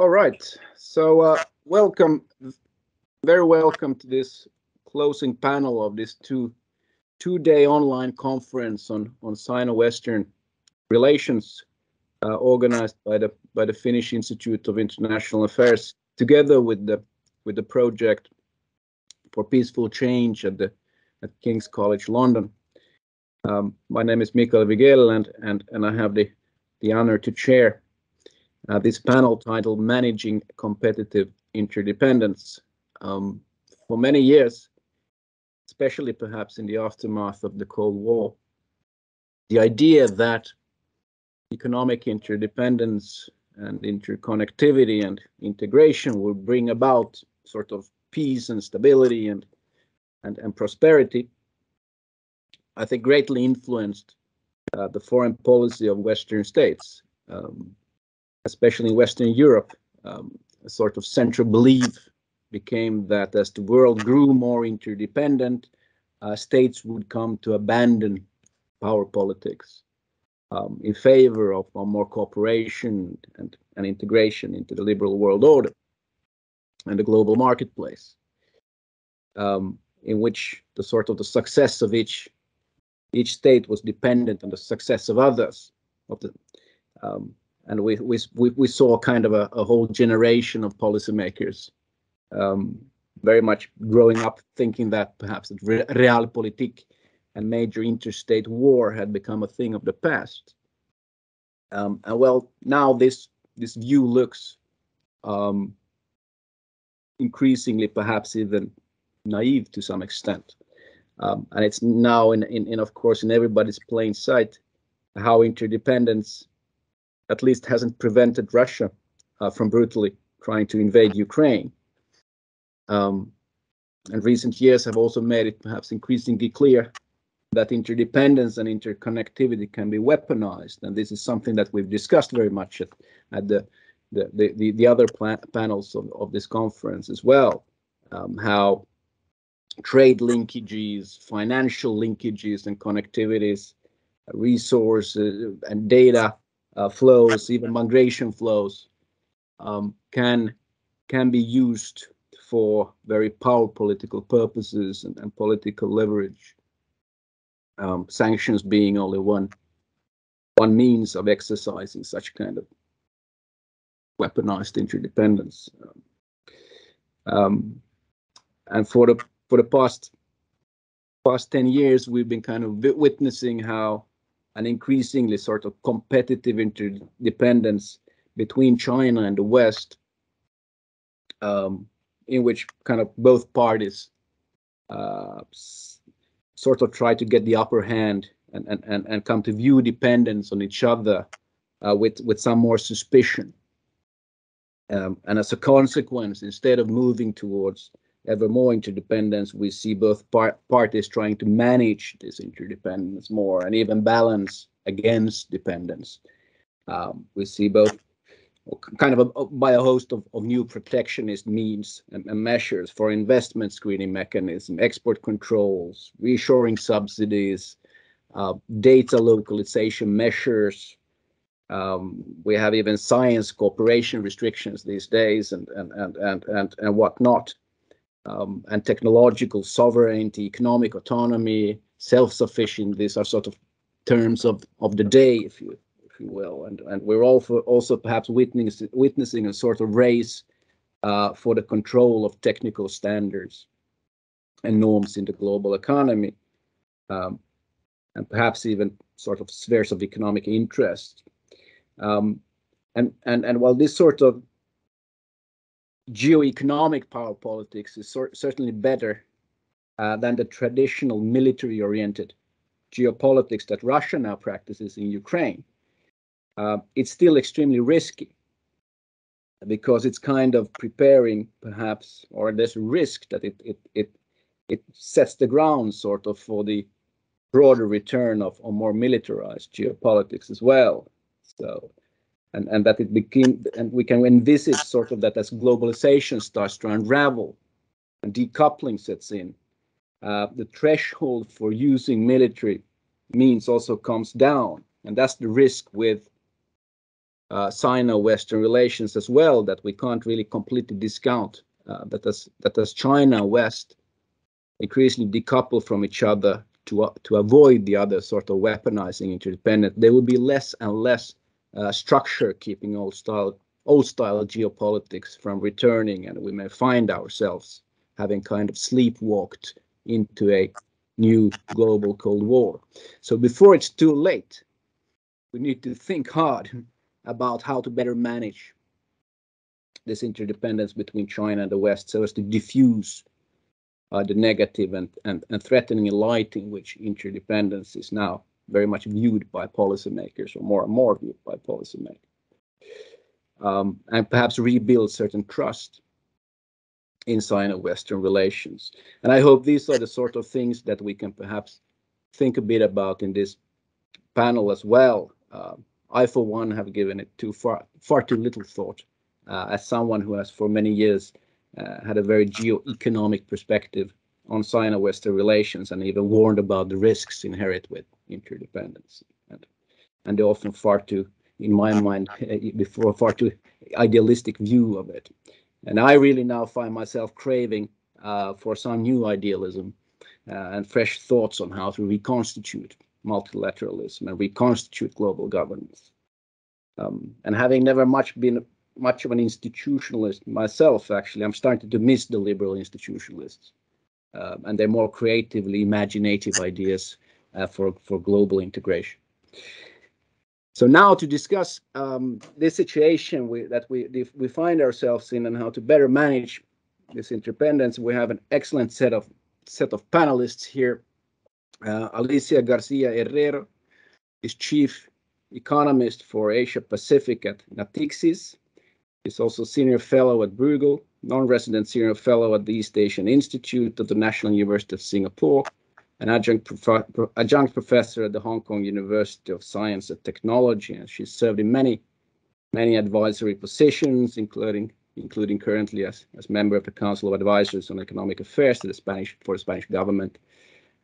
All right. So welcome, very welcome to this closing panel of this two-day online conference on Sino-Western relations, organized by the Finnish Institute of International Affairs, together with the project for peaceful change at King's College London. My name is Mikael Vigel, and I have the honor to chair this panel titled Managing Competitive Interdependence. For many years, especially perhaps in the aftermath of the Cold War, the idea that economic interdependence and interconnectivity and integration will bring about sort of peace and stability and prosperity, I think greatly influenced the foreign policy of Western states. Especially in Western Europe, a sort of central belief became that as the world grew more interdependent, states would come to abandon power politics in favor of more cooperation and integration into the liberal world order and the global marketplace, in which the success of each state was dependent on the success of others. And we saw kind of a whole generation of policymakers very much growing up thinking that perhaps realpolitik and major interstate war had become a thing of the past. And well, now this view looks increasingly perhaps even naive to some extent. And it's now of course in everybody's plain sight how interdependence at least hasn't prevented Russia from brutally trying to invade Ukraine. And recent years have also made it perhaps increasingly clear that interdependence and interconnectivity can be weaponized. And this is something that we've discussed very much at the other panels of this conference as well. How trade linkages, financial linkages and connectivities, resources and data flows, even migration flows, can be used for very power political purposes and political leverage. Sanctions being only one means of exercising such kind of weaponized interdependence. And for the past 10 years, we've been kind of witnessing how an increasingly sort of competitive interdependence between China and the West, in which kind of both parties sort of try to get the upper hand and come to view dependence on each other with some more suspicion. And as a consequence, instead of moving towards ever more interdependence, we see both parties trying to manage this interdependence more and even balance against dependence. We see both kind of by a host of new protectionist means and measures for investment screening mechanism, export controls, reshoring subsidies, data localization measures. We have even science cooperation restrictions these days and whatnot. And technological sovereignty, economic autonomy, self-sufficient. These are sort of terms of the day, if you will, and we're also perhaps witnessing a sort of race for the control of technical standards and norms in the global economy, and perhaps even sort of spheres of economic interest. And while this sort of geoeconomic power politics is certainly better than the traditional military-oriented geopolitics that Russia now practices in Ukraine, it's still extremely risky because it's kind of preparing perhaps, or there's a risk that it sets the ground sort of for the broader return of more militarized geopolitics as well. So. And that it became, and we can envisage sort of that as globalization starts to unravel and decoupling sets in, the threshold for using military means also comes down, and that's the risk with Sino-Western relations as well, that we can't really completely discount, that as China and West increasingly decouple from each other to avoid the other sort of weaponizing interdependence, there will be less and less structure keeping old style geopolitics from returning, and we may find ourselves having kind of sleepwalked into a new global Cold War. So before it's too late, we need to think hard about how to better manage this interdependence between China and the West so as to diffuse the negative and threatening light in which interdependence is now very much viewed by policymakers, or more and more viewed by policymakers, and perhaps rebuild certain trust in Sino-Western relations. And I hope these are the sort of things that we can perhaps think a bit about in this panel as well. I, for one, have given it far too little thought, as someone who has for many years had a very geoeconomic perspective on Sino-Western relations, and even warned about the risks inherent with interdependence, and often far too, in my mind, before far too idealistic view of it. And I really now find myself craving for some new idealism and fresh thoughts on how to reconstitute multilateralism and reconstitute global governance. And having never been much of an institutionalist myself, actually, I'm starting to miss the liberal institutionalists and their more creatively imaginative ideas for global integration. So now to discuss this situation that we find ourselves in and how to better manage this interdependence, we have an excellent set of panelists here. Alicia Garcia Herrero is chief economist for Asia Pacific at Natixis. She's also senior fellow at Bruegel, non-resident senior fellow at the East Asian Institute of the National University of Singapore, an adjunct professor at the Hong Kong University of Science and Technology, and she's served in many advisory positions, including currently as member of the Council of Advisors on Economic Affairs for the Spanish government.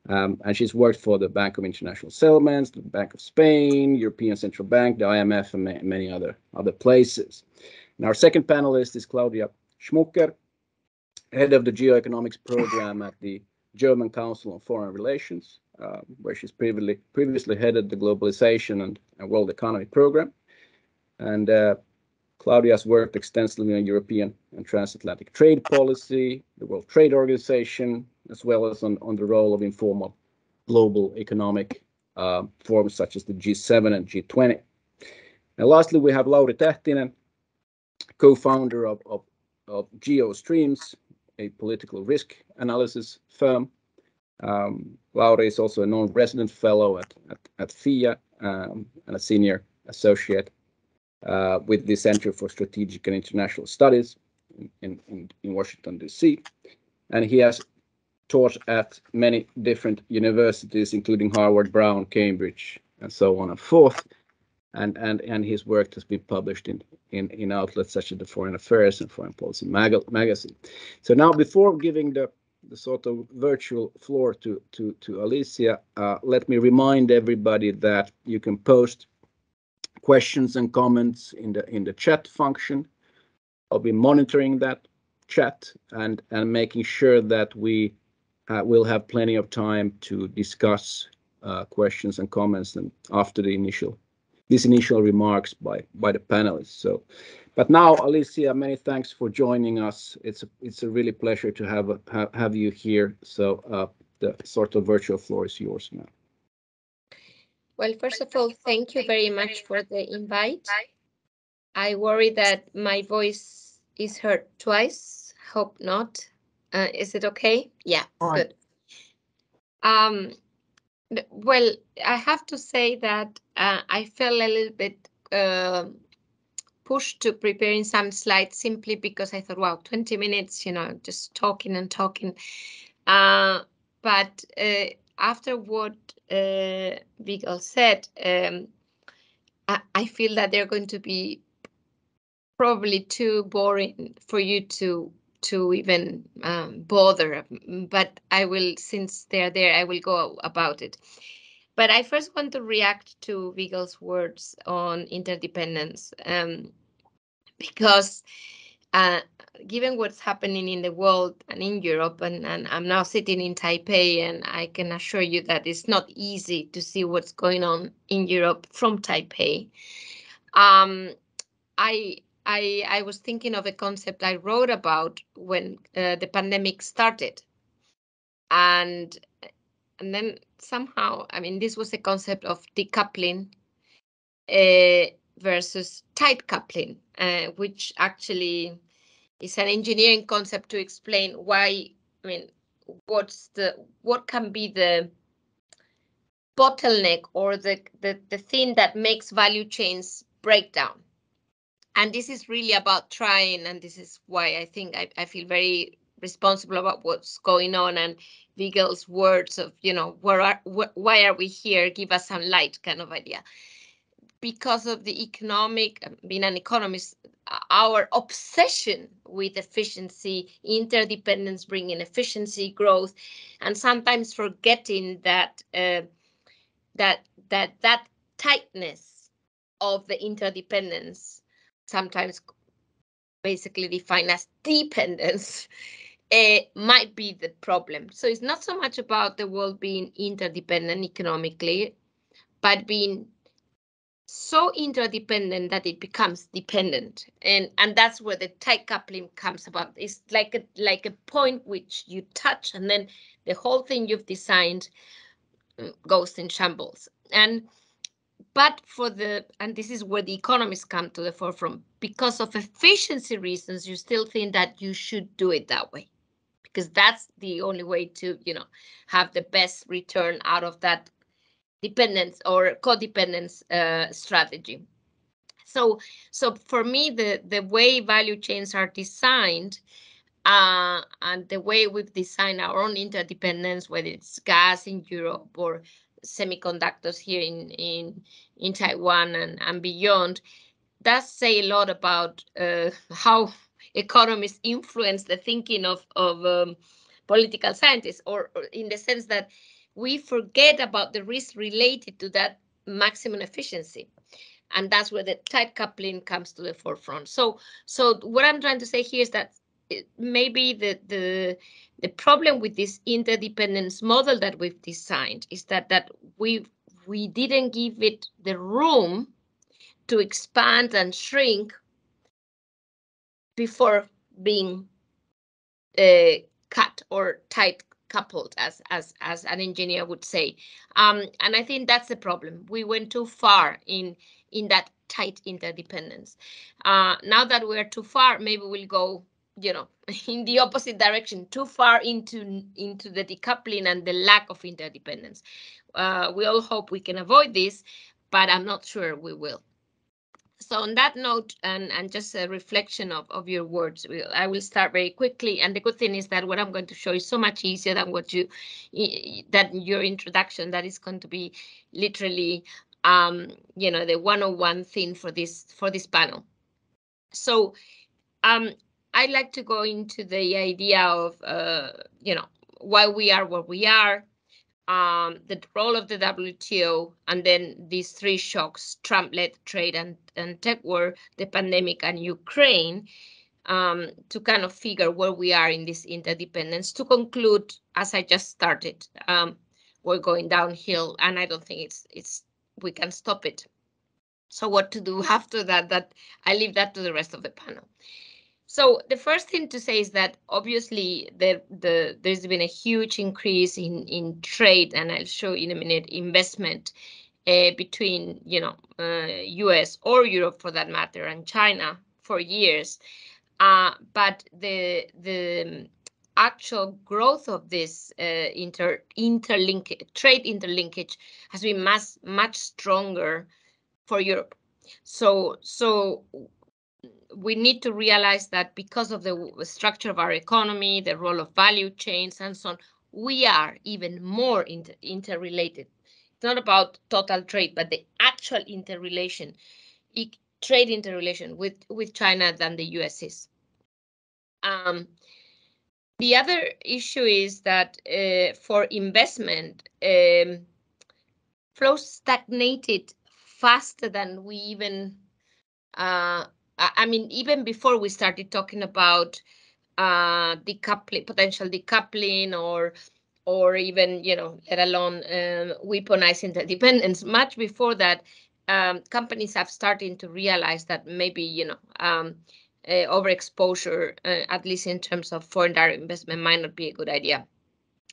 And she's worked for the Bank of International Settlements, the Bank of Spain, European Central Bank, the IMF, and many other places. And our second panelist is Claudia Schmucker, head of the Geoeconomics program at the German Council on Foreign Relations, where she's previously headed the Globalization and World Economy program. And Claudia has worked extensively on European and transatlantic trade policy, the World Trade Organization, as well as on the role of informal global economic forums such as the G7 and G20. And lastly, we have Lauri Tähtinen, co-founder of GeoStreams, a political risk analysis firm. Lauri is also a non-resident fellow at FIIA and a senior associate with the Center for Strategic and International Studies in Washington, D.C. And he has taught at many different universities, including Harvard, Brown, Cambridge, and so on and forth. And his work has been published in outlets such as the Foreign Affairs and Foreign Policy magazine. So now, before giving the sort of virtual floor to Alicia, let me remind everybody that you can post questions and comments in the chat function. I'll be monitoring that chat and making sure that we will have plenty of time to discuss questions and comments and after these initial remarks by the panelists. So, but now, Alicia, many thanks for joining us. It's a really pleasure to have you here. So the sort of virtual floor is yours now. Well, first of all, thank you very much for the invite. I worry that my voice is heard twice. Hope not. Is it okay? Yeah, good. Well, I have to say that I felt a little bit pushed to preparing some slides simply because I thought, wow, 20 minutes, just talking and talking. But after what Vigil said, I feel that they're going to be probably too boring for you to even bother. But I will, since they're there, I will go about it. But I first want to react to Vigal's words on interdependence, because given what's happening in the world and in Europe, and I'm now sitting in Taipei, and I can assure you that it's not easy to see what's going on in Europe from Taipei. I was thinking of a concept I wrote about when the pandemic started, and then somehow, I mean, this was a concept of decoupling versus tight coupling, which actually is an engineering concept to explain why. I mean, what can be the bottleneck or the thing that makes value chains break down. And this is really about trying, and this is why I think I feel very responsible about what's going on, and Vigal's words of, why are we here? Give us some light kind of idea. Because of the economic, being an economist, our obsession with efficiency, interdependence, bringing efficiency, growth, and sometimes forgetting that that tightness of the interdependence, sometimes basically defined as dependence, might be the problem. So it's not so much about the world being interdependent economically, but being so interdependent that it becomes dependent, and that's where the tight coupling comes about. It's like a point which you touch, and then the whole thing you've designed goes in shambles. But and this is where the economists come to the forefront, because of efficiency reasons, you still think that you should do it that way, because that's the only way to, have the best return out of that dependence or codependence strategy. So for me, the way value chains are designed, and the way we've designed our own interdependence, whether it's gas in Europe or semiconductors here in Taiwan and beyond, does say a lot about how economists influence the thinking of political scientists, or in the sense that we forget about the risk related to that maximum efficiency. And that's where the tight coupling comes to the forefront. So what I'm trying to say here is that maybe the problem with this interdependence model that we've designed is that we didn't give it the room to expand and shrink before being cut or tight coupled, as an engineer would say. And I think that's the problem. We went too far in that tight interdependence. Now that we're too far, maybe we'll go, in the opposite direction, too far into the decoupling and the lack of interdependence. We all hope we can avoid this, but I'm not sure we will. So on that note, and just a reflection of your words, I will start very quickly. And the good thing is that what I'm going to show is so much easier than your introduction, that is going to be literally, the 101 thing for this panel. So I'd like to go into the idea of, why we are where we are, the role of the WTO, and then these three shocks: Trump-led trade and tech war, the pandemic, and Ukraine, to kind of figure where we are in this interdependence. To conclude, as I just started, we're going downhill, and I don't think we can stop it. So what to do after that I leave that to the rest of the panel. So the first thing to say is that obviously there's been a huge increase in trade, and I'll show in a minute, investment between US or Europe for that matter, and China for years. But the actual growth of this trade interlinkage has been much stronger for Europe. So we need to realize that because of the structure of our economy, the role of value chains, and so on, we are even more interrelated. It's not about total trade, but the actual trade interrelation with China than the US is. The other issue is that for investment, flows stagnated faster than we even, I mean, even before we started talking about decoupling, potential decoupling, or even, let alone weaponizing interdependence. Much before that, companies have started to realize that maybe, overexposure, at least in terms of foreign direct investment, might not be a good idea.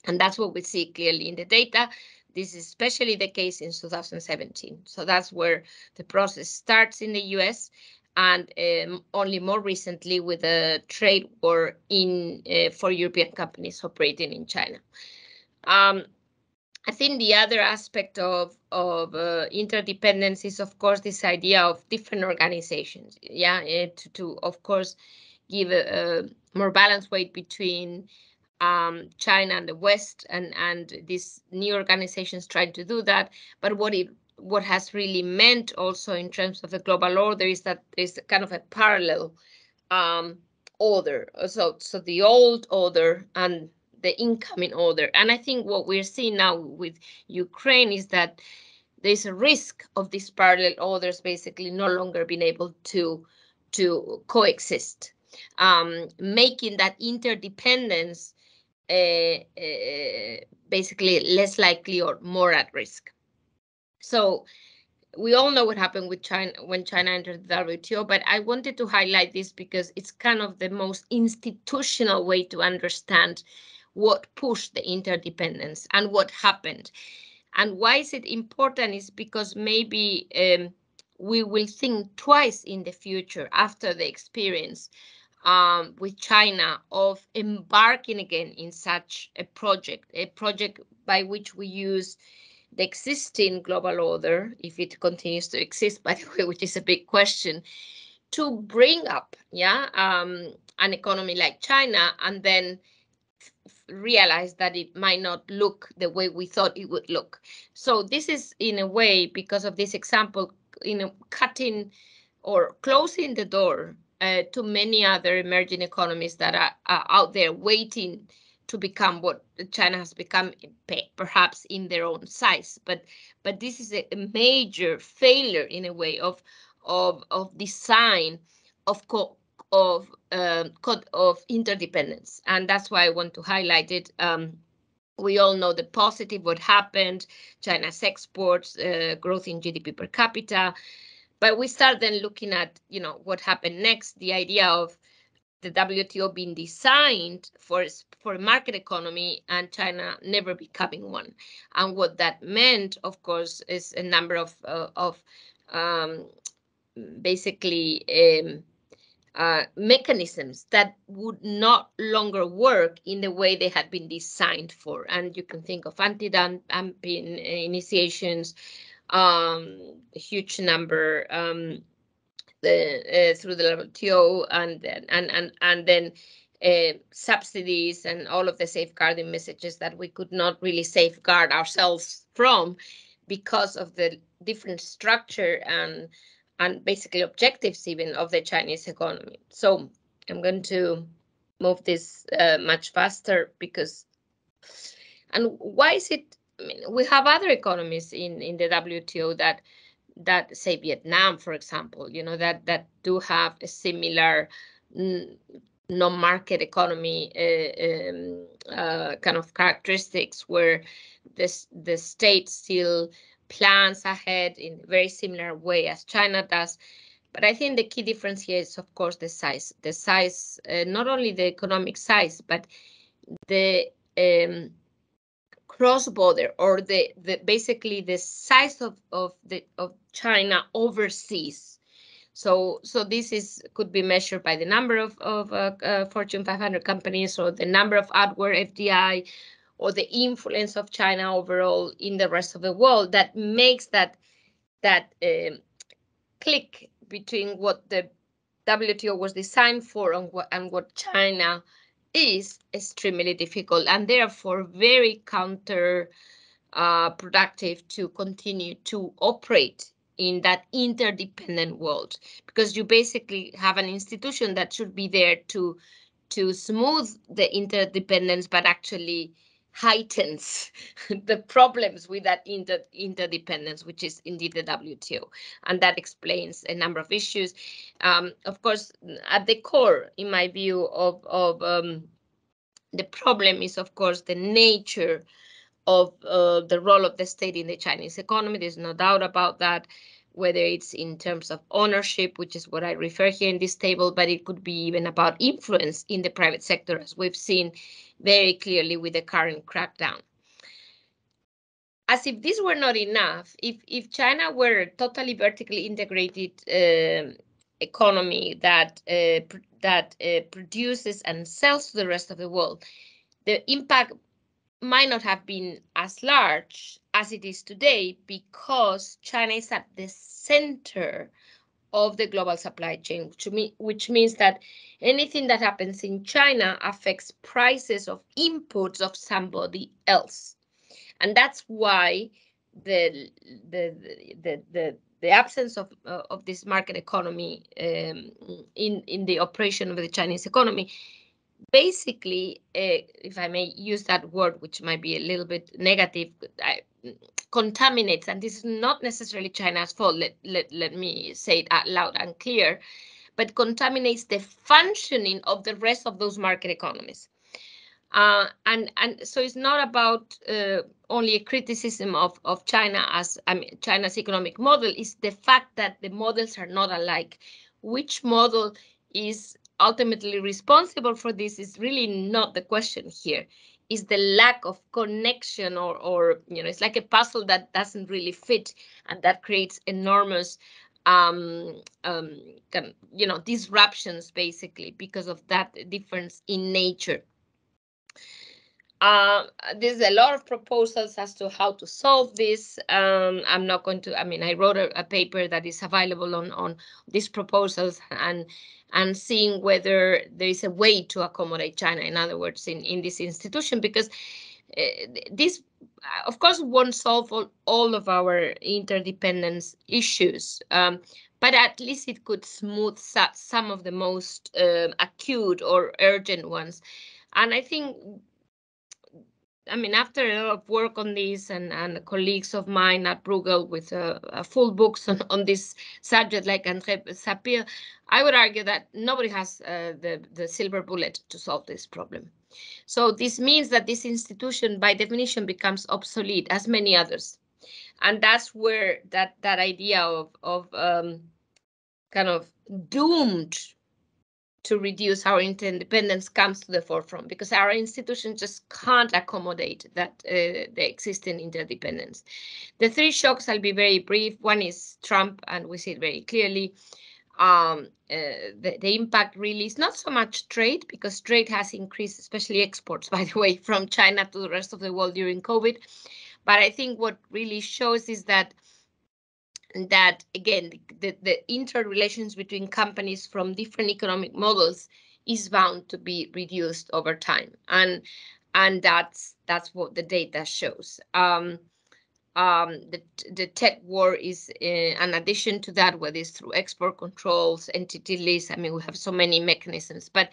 And that's what we see clearly in the data. This is especially the case in 2017. So that's where the process starts in the US, and only more recently with a trade war for European companies operating in China. I think the other aspect of interdependence is, of course, this idea of different organizations. Yeah, to of course give a more balanced weight between China and the West, and these new organizations trying to do that. But what has really meant also in terms of the global order is that there's kind of a parallel order. So the old order and the incoming order. And I think what we're seeing now with Ukraine is that there's a risk of these parallel orders basically no longer being able to coexist, making that interdependence basically less likely or more at risk. So we all know what happened with China when China entered the WTO, but I wanted to highlight this because it's kind of the most institutional way to understand what pushed the interdependence and what happened. And why is it important is because maybe we will think twice in the future after the experience with China of embarking again in such a project by which we use the existing global order, if it continues to exist, by the way, which is a big question, to bring up, an economy like China, and then realize that it might not look the way we thought it would look. So this is, in a way, because of this example, cutting or closing the door to many other emerging economies that are out there waiting to become what China has become, perhaps in their own size. But this is a major failure, in a way, of design of of interdependence, and that's why I want to highlight it. We all know the positive, what happened, China's exports, growth in GDP per capita, but we start then looking at, what happened next, the idea of the WTO being designed for a market economy and China never becoming one. And what that meant, of course, is a number of basically mechanisms that would not longer work in the way they had been designed for. And you can think of anti-dumping initiations, a huge number through the WTO, and then subsidies and all of the safeguarding messages that we could not really safeguard ourselves from because of the different structure and basically objectives even of the Chinese economy. So I'm going to move this much faster because, and why is it, I mean, we have other economies in the WTO that say Vietnam, for example, that do have a similar non-market economy kind of characteristics, where the state still plans ahead in a very similar way as China does. But I think the key difference here is, of course, the size, not only the economic size, but the cross-border, or the basically the size of China overseas. So this could be measured by the number of Fortune 500 companies, or the number of outward FDI, or the influence of China overall in the rest of the world, that makes that click between what the WTO was designed for and what China is extremely difficult, and therefore very counter productive to continue to operate in that interdependent world, because you basically have an institution that should be there to smooth the interdependence, but actually heightens the problems with that interdependence, which is indeed the WTO. And that explains a number of issues. Of course, at the core, in my view, of the problem is, of course, the nature of the role of the state in the Chinese economy. There's no doubt about that, whether it's in terms of ownership, which is what I refer here in this table, but it could be even about influence in the private sector, as we've seen very clearly with the current crackdown. As if this were not enough, if China were a totally vertically integrated economy that produces and sells to the rest of the world, the impact might not have been as large as it is today, because China is at the center of the global supply chain, which means that anything that happens in China affects prices of inputs of somebody else. And that's why the absence of this market economy in the operation of the Chinese economy basically, if I may use that word, which might be a little bit negative, contaminates, and this is not necessarily China's fault, let me say it out loud and clear, but contaminates the functioning of the rest of those market economies. And so it's not about only a criticism of China as, China's economic model. Is the fact that the models are not alike. Which model is ultimately responsible for this is really not the question here. Is the lack of connection, or it's like a puzzle that doesn't really fit, and that creates enormous disruptions, basically, because of that difference in nature. There's a lot of proposals as to how to solve this. I'm not going to, I wrote a paper that is available on these proposals, and seeing whether there is a way to accommodate China, in other words, in this institution, because this, of course, won't solve all of our interdependence issues, but at least it could smooth some of the most acute or urgent ones. And I think, after a lot of work on this, and colleagues of mine at Bruegel with full books on this subject, like André Sapir, I would argue that nobody has the silver bullet to solve this problem. So this means that this institution, by definition, becomes obsolete, as many others. And that's where that idea of kind of doomed to reduce our interdependence comes to the forefront, because our institutions just can't accommodate that the existing interdependence. The three shocks, I'll be very brief. One is Trump, and we see it very clearly. The impact really is not so much trade, because trade has increased, especially exports, by the way, from China to the rest of the world during COVID. But I think what really shows is that again, the interrelations between companies from different economic models is bound to be reduced over time, and that's what the data shows. The tech war is an addition to that, whether it's through export controls, entity lists. We have so many mechanisms, but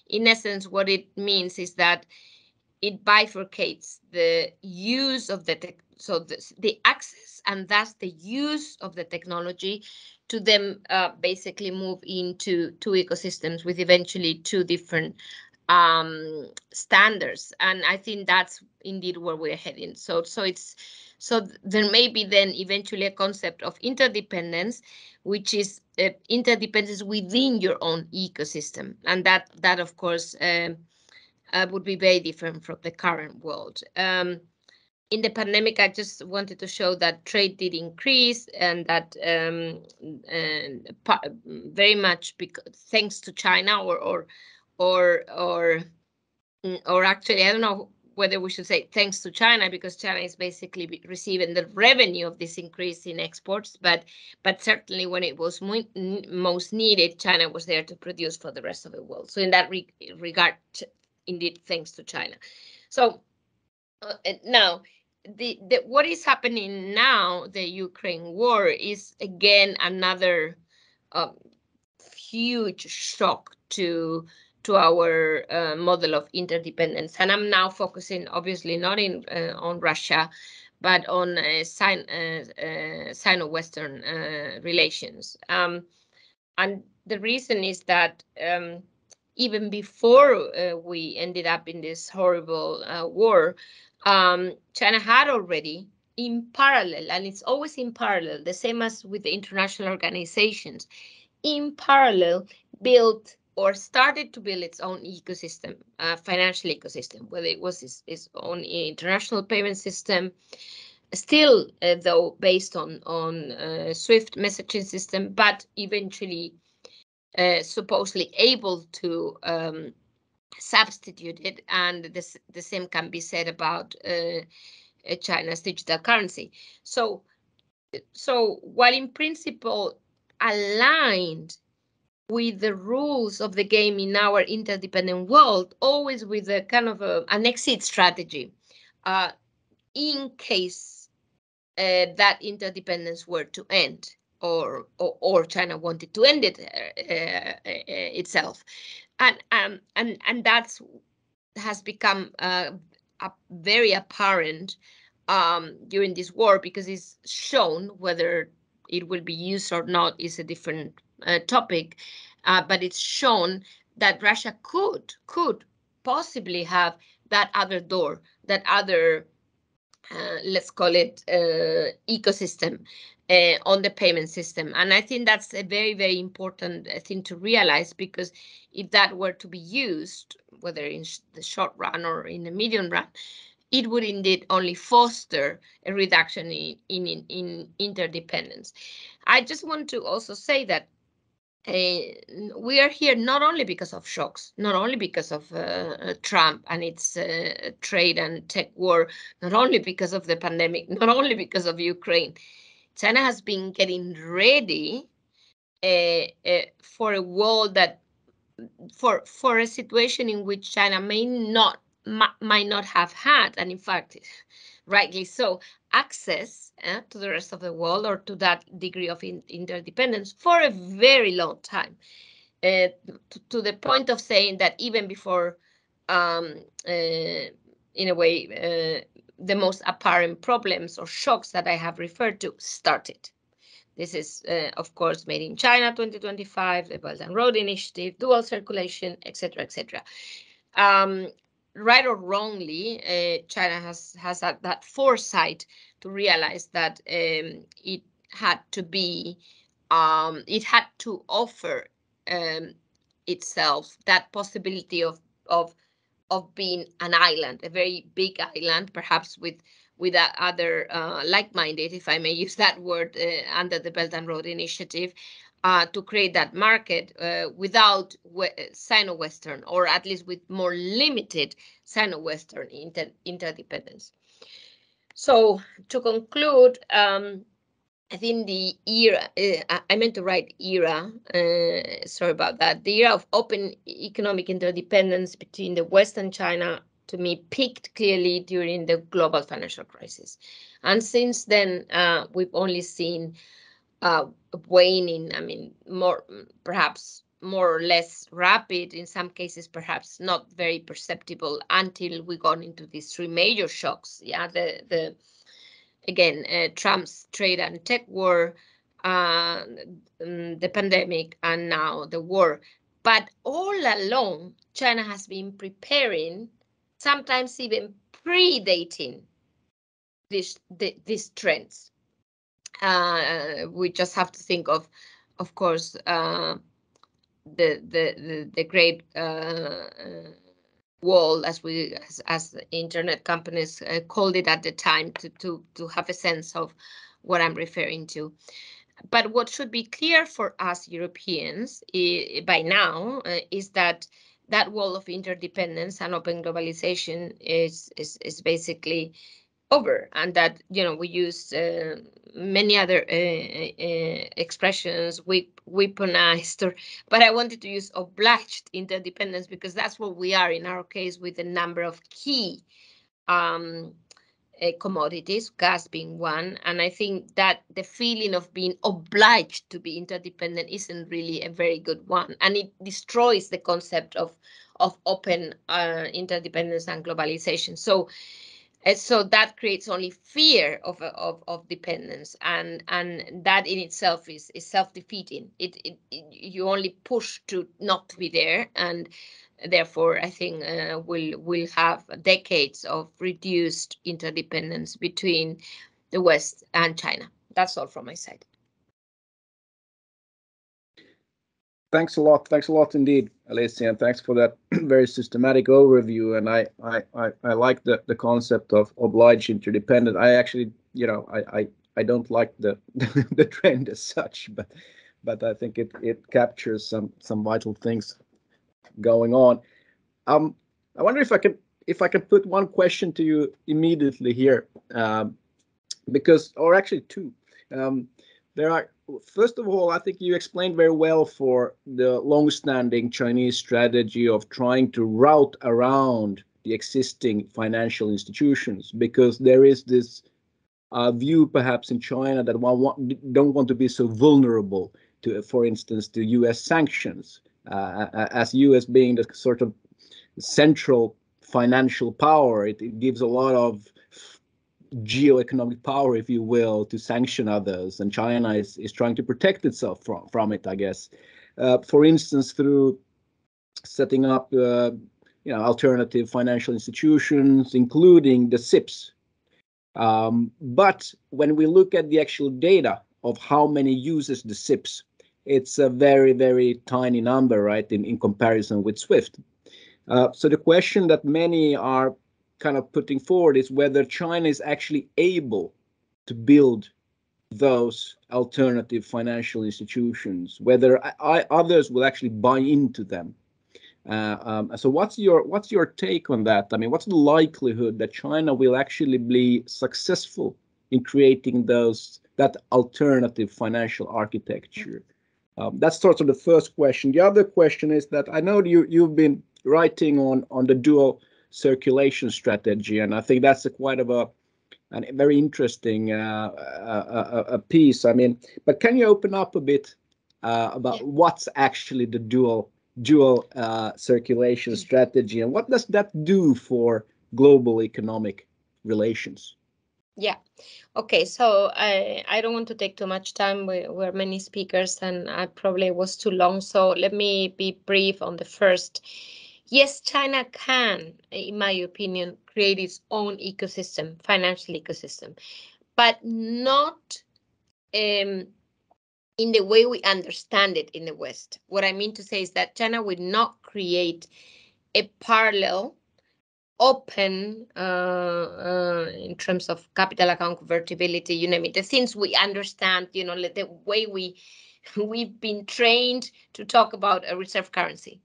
in essence, what it means is that it bifurcates the use of the the access, and thus the use of the technology, to them basically move into two ecosystems with eventually two different standards. And I think that's indeed where we're heading. So there may be then eventually a concept of interdependence, which is interdependence within your own ecosystem, and that of course would be very different from the current world. In the pandemic, I just wanted to show that trade did increase, and that very much thanks to China, or actually, I don't know whether we should say thanks to China, because China is basically receiving the revenue of this increase in exports, but certainly when it was most needed, China was there to produce for the rest of the world. So in that regard, indeed, thanks to China. So now, what is happening now, the Ukraine war, is again another huge shock to model of interdependence. And I'm now focusing, obviously, not on Russia, but on Sino-Western relations. And the reason is that even before we ended up in this horrible war, China had already, in parallel, and it's always in parallel, the same as with the international organizations, in parallel built or started to build its own ecosystem, financial ecosystem, whether it was its own international payment system, still though based on SWIFT messaging system, but eventually supposedly able to substitute it. And the same can be said about China's digital currency. So while in principle aligned with the rules of the game in our interdependent world, always with a kind of an exit strategy in case that interdependence were to end, or China wanted to end it itself, and that's has become very apparent during this war, because it's shown, whether it will be used or not is a different topic, but it's shown that Russia could possibly have that other door, that other let's call it ecosystem on the payment system. And I think that's a very, very important thing to realize, because if that were to be used, whether in the short run or in the medium run, it would indeed only foster a reduction in interdependence. I just want to also say that we are here not only because of shocks, not only because of Trump and its trade and tech war, not only because of the pandemic, not only because of Ukraine. China has been getting ready for a world that, for a situation in which China might not have had, and in fact, rightly so, access to the rest of the world, or to that degree of interdependence for a very long time, to the point of saying that even before, in a way, the most apparent problems or shocks that I have referred to started. This is, of course, Made in China 2025, the Belt and Road Initiative, dual circulation, etc., etc. Right or wrongly, China has had that foresight to realize that it had to offer itself that possibility of being an island, a very big island, perhaps with other like-minded, if I may use that word, under the Belt and Road Initiative, to create that market without Sino-Western, or at least with more limited Sino-Western interdependence. So to conclude, I think the era, I meant to write era, sorry about that. The era of open economic interdependence between the West and China, to me, peaked clearly during the global financial crisis. And since then, we've only seen waning, I mean, perhaps more or less rapid, in some cases, perhaps not very perceptible, until we got into these three major shocks. Yeah, again, Trump's trade and tech war, the pandemic, and now the war. But all along, China has been preparing, sometimes even predating these trends. We just have to think of course, the great wall, as internet companies called it at the time, to have a sense of what I'm referring to. But what should be clear for us Europeans by now is that wall of interdependence and open globalization is basically over, and that, we use many other expressions, weaponized, but I wanted to use obliged interdependence, because that's what we are in our case, with a number of key commodities, gas being one. And I think that the feeling of being obliged to be interdependent isn't really a very good one. And it destroys the concept of open interdependence and globalization. So that creates only fear of dependence, and that in itself is self-defeating. You only push to not to be there, and therefore I think we'll have decades of reduced interdependence between the West and China. That's all from my side. Thanks a lot indeed, Alicia, and thanks for that very systematic overview. And I like the concept of obliged interdependent. I actually, I don't like the the trend as such, but I think it captures some vital things going on. I wonder if I can put one question to you immediately here, because, or actually two. There are, first of all, I think you explained very well for the long-standing Chinese strategy of trying to route around the existing financial institutions, because there is this view perhaps in China that don't want to be so vulnerable to, for instance, to U.S. sanctions, as U.S. being the sort of central financial power. It gives a lot of geoeconomic power, if you will, to sanction others, and China is trying to protect itself from it, I guess. For instance, through setting up alternative financial institutions, including the SIPs. But when we look at the actual data of how many uses the SIPs, it's a very, very tiny number, right, in comparison with SWIFT. So the question that many are kind of putting forward is whether China is actually able to build those alternative financial institutions, whether others will actually buy into them. So what's your take on that? I mean, what's the likelihood that China will actually be successful in creating that alternative financial architecture? That's sort of the first question. The other question is that I know you've been writing on the dual circulation strategy, and I think that's a very interesting a piece. I mean, but can you open up a bit about what's actually the dual circulation strategy, and what does that do for global economic relations? Yeah. Okay. So I don't want to take too much time. We're many speakers, and I probably was too long. So let me be brief on the first. Yes, China can, in my opinion, create its own ecosystem, financial ecosystem, but not in the way we understand it in the West. What I mean to say is that China would not create a parallel open in terms of capital account convertibility, you name it, the things we understand, the way we've been trained to talk about a reserve currency.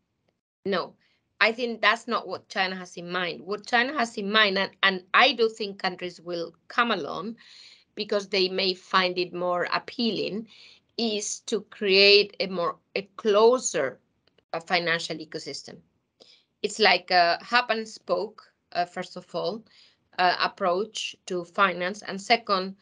No, I think that's not what China has in mind. What China has in mind, and I do think countries will come along because they may find it more appealing, is to create a closer financial ecosystem. It's like a hub and spoke, first of all, approach to finance, and second,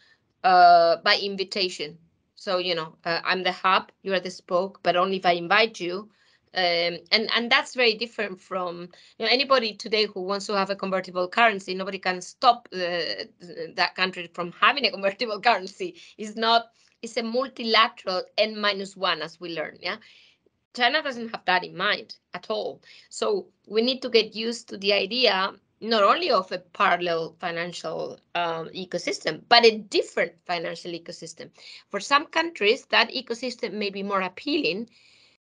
by invitation. So, I'm the hub, you are the spoke, but only if I invite you. And that's very different from anybody today who wants to have a convertible currency. Nobody can stop that country from having a convertible currency. It's a multilateral N-1, as we learn. Yeah. China doesn't have that in mind at all. So we need to get used to the idea not only of a parallel financial ecosystem, but a different financial ecosystem. For some countries, that ecosystem may be more appealing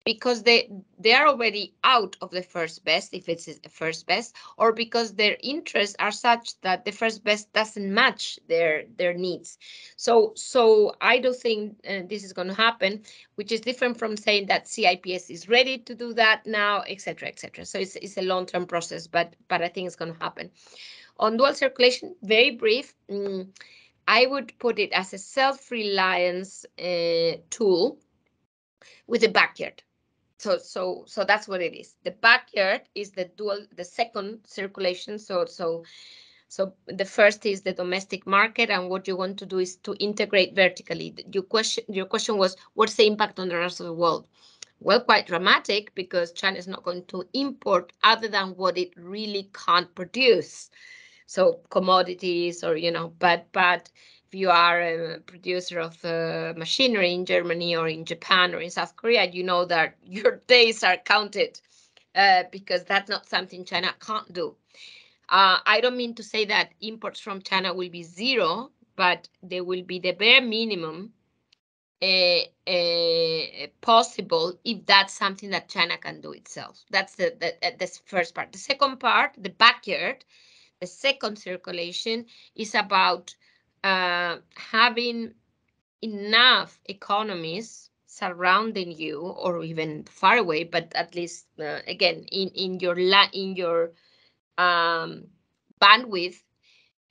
because they are already out of the first best, if it's a first best, or because their interests are such that the first best doesn't match their needs. So I do think this is going to happen, which is different from saying that CIPS is ready to do that now, etc., etc. So it's a long-term process, but I think it's going to happen. On dual circulation, very brief, I would put it as a self-reliance tool with a backyard. So that's what it is. The backyard is the second circulation. So So the first is the domestic market, and what you want to do is to integrate vertically. Your question was, what's the impact on the rest of the world? Well, quite dramatic, because China is not going to import other than what it really can't produce. So commodities, or, but if you are a producer of machinery in Germany or in Japan or in South Korea, you know that your days are counted, because that's not something China can't do. I don't mean to say that imports from China will be zero, but they will be the bare minimum possible if that's something that China can do itself. That's the first part. The second part, the backyard, the second circulation, is about having enough economies surrounding you, or even far away, but at least again in your bandwidth,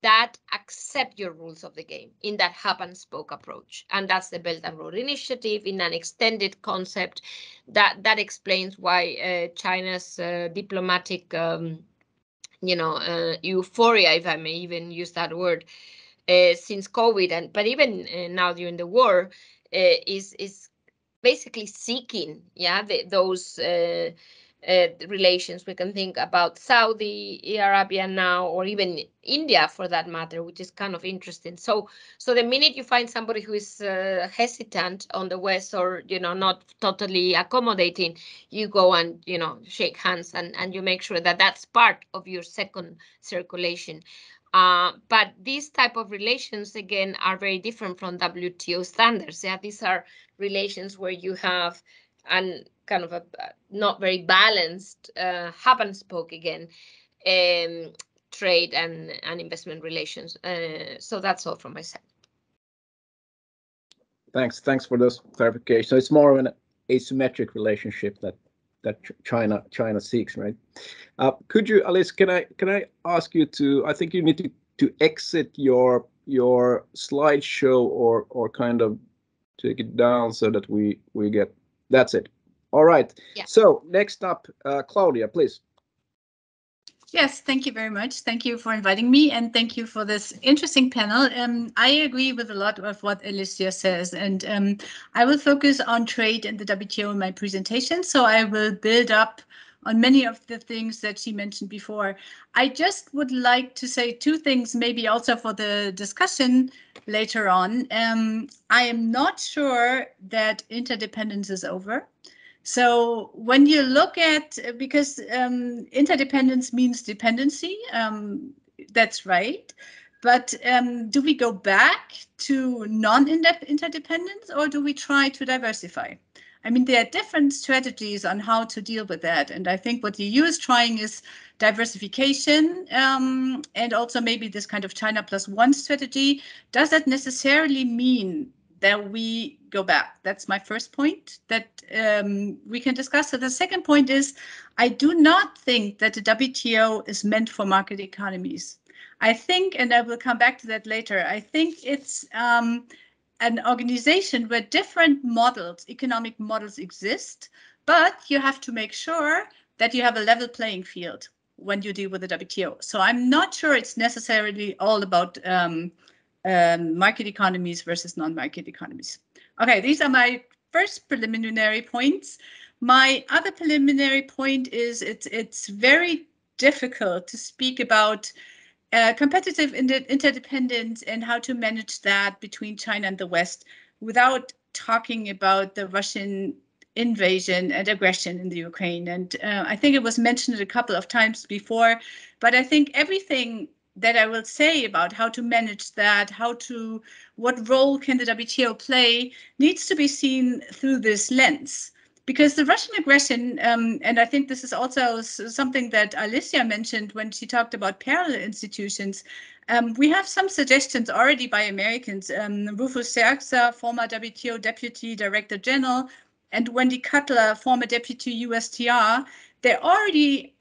that accept your rules of the game in that hub and spoke approach. And that's the Belt and Road Initiative in an extended concept that explains why China's diplomatic euphoria, if I may even use that word, since COVID, but even now during the war, is basically seeking, those relations. We can think about Saudi Arabia now, or even India for that matter, which is kind of interesting. So the minute you find somebody who is hesitant on the West, or not totally accommodating, you go and shake hands, and you make sure that that's part of your second circulation. But these type of relations, again, are very different from WTO standards. These are relations where you have an kind of a not very balanced hub and spoke, again, trade and investment relations. So that's all from my side. Thanks for those clarifications. So it's more of an asymmetric relationship that China seeks, right? Could you, Alice? Can I ask you to? I think you need to exit your slideshow, or kind of take it down so that we get. That's it. All right. Yeah. So next up, Claudia, please. Yes, thank you very much. Thank you for inviting me, and thank you for this interesting panel. I agree with a lot of what Alicia says, and I will focus on trade and the WTO in my presentation. So I will build up on many of the things that she mentioned before. I just would like to say two things, maybe also for the discussion later on. I am not sure that interdependence is over. So when you look at, because interdependence means dependency, that's right. But do we go back to non-interdependence, or do we try to diversify? I mean, there are different strategies on how to deal with that. And I think what the EU is trying is diversification, and also maybe this kind of China plus one strategy. Does that necessarily mean that we go back? That's my first point that we can discuss. So the second point is, I do not think that the WTO is meant for market economies. I think, and I will come back to that later, I think it's an organization where different models, economic models exist, but you have to make sure that you have a level playing field when you deal with the WTO. So I'm not sure it's necessarily all about market economies versus non-market economies. Okay, these are my first preliminary points. My other preliminary point is it's very difficult to speak about competitive interdependence and how to manage that between China and the West without talking about the Russian invasion and aggression in the Ukraine. And I think it was mentioned a couple of times before, but I think everything that I will say about how to manage that, what role can the WTO play, needs to be seen through this lens. Because the Russian aggression, and I think this is also something that Alicia mentioned when she talked about parallel institutions, we have some suggestions already by Americans. Rufus Serxa, former WTO Deputy Director General, and Wendy Cutler, former Deputy USTR, they already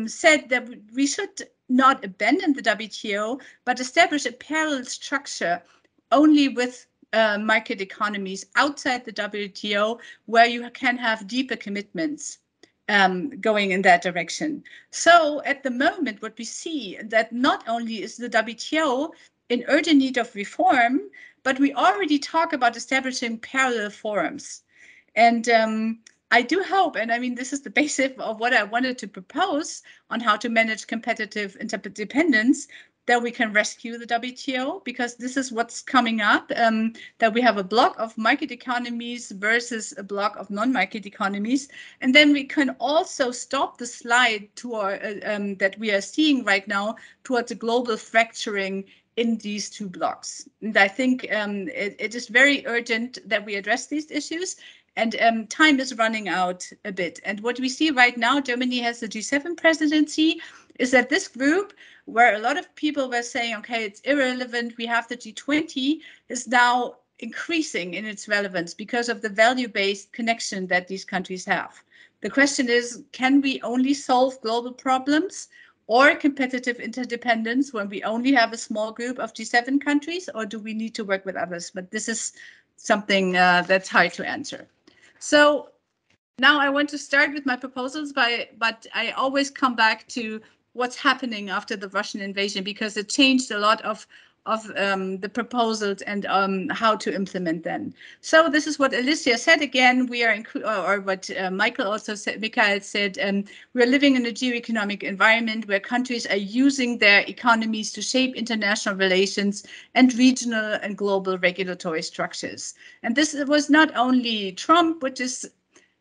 said that we should not abandon the WTO, but establish a parallel structure only with market economies outside the WTO, where you can have deeper commitments going in that direction. So at the moment, what we see that not only is the WTO in urgent need of reform, but we already talk about establishing parallel forums. And I do hope, and I mean, this is the basis of what I wanted to propose on how to manage competitive interdependence, that we can rescue the WTO, because this is what's coming up, that we have a block of market economies versus a block of non-market economies. And then we can also stop the slide to our, that we are seeing right now towards a global fracturing in these two blocks. And I think it is very urgent that we address these issues. And time is running out a bit. And what we see right now, Germany has the G7 presidency, is that this group, where a lot of people were saying, okay, it's irrelevant, we have the G20, is now increasing in its relevance because of the value-based connection that these countries have. The question is, can we only solve global problems or competitive interdependence when we only have a small group of G7 countries, or do we need to work with others? But this is something that's hard to answer. So now I want to start with my proposals, but I always come back to what's happening after the Russian invasion, because it changed a lot of the proposals and how to implement them. So this is what Alicia said again. We are, or what Michael also said, Mikhail said, we're living in a geoeconomic environment where countries are using their economies to shape international relations and regional and global regulatory structures. And this was not only Trump, which is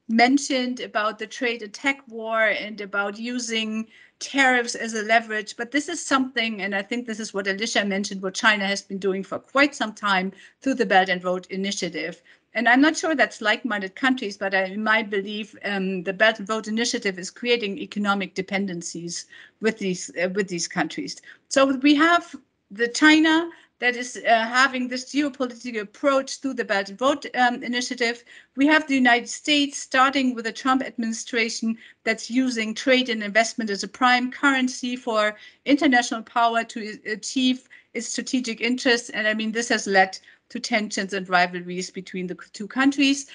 mentioned about the trade attack war and about using tariffs as a leverage, but this is something, and I think this is what Alicia mentioned, what China has been doing for quite some time through the Belt and Road Initiative. And I'm not sure that's like-minded countries, but in my belief, the Belt and Road Initiative is creating economic dependencies with these countries. So we have the China that is having this geopolitical approach through the Belt and Road Initiative. We have the United States starting with the Trump administration that's using trade and investment as a prime currency for international power to achieve its strategic interests. And I mean, this has led to tensions and rivalries between the two countries,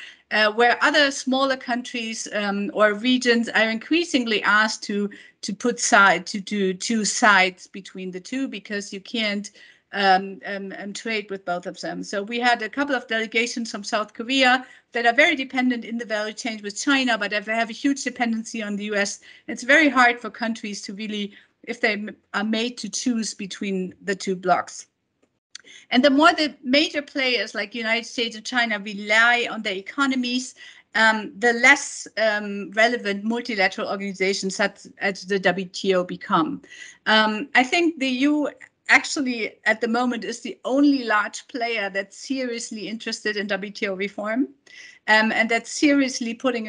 where other smaller countries or regions are increasingly asked to choose sides between the two, because you can't trade with both of them. So we had a couple of delegations from South Korea that are very dependent in the value chain with China, but have a huge dependency on the US. It's very hard for countries to really, if they are made to choose between the two blocks. And the more the major players like United States and China rely on their economies, the less relevant multilateral organizations such as the WTO become. I think the EU actually at the moment is the only large player that's seriously interested in WTO reform, and that's seriously putting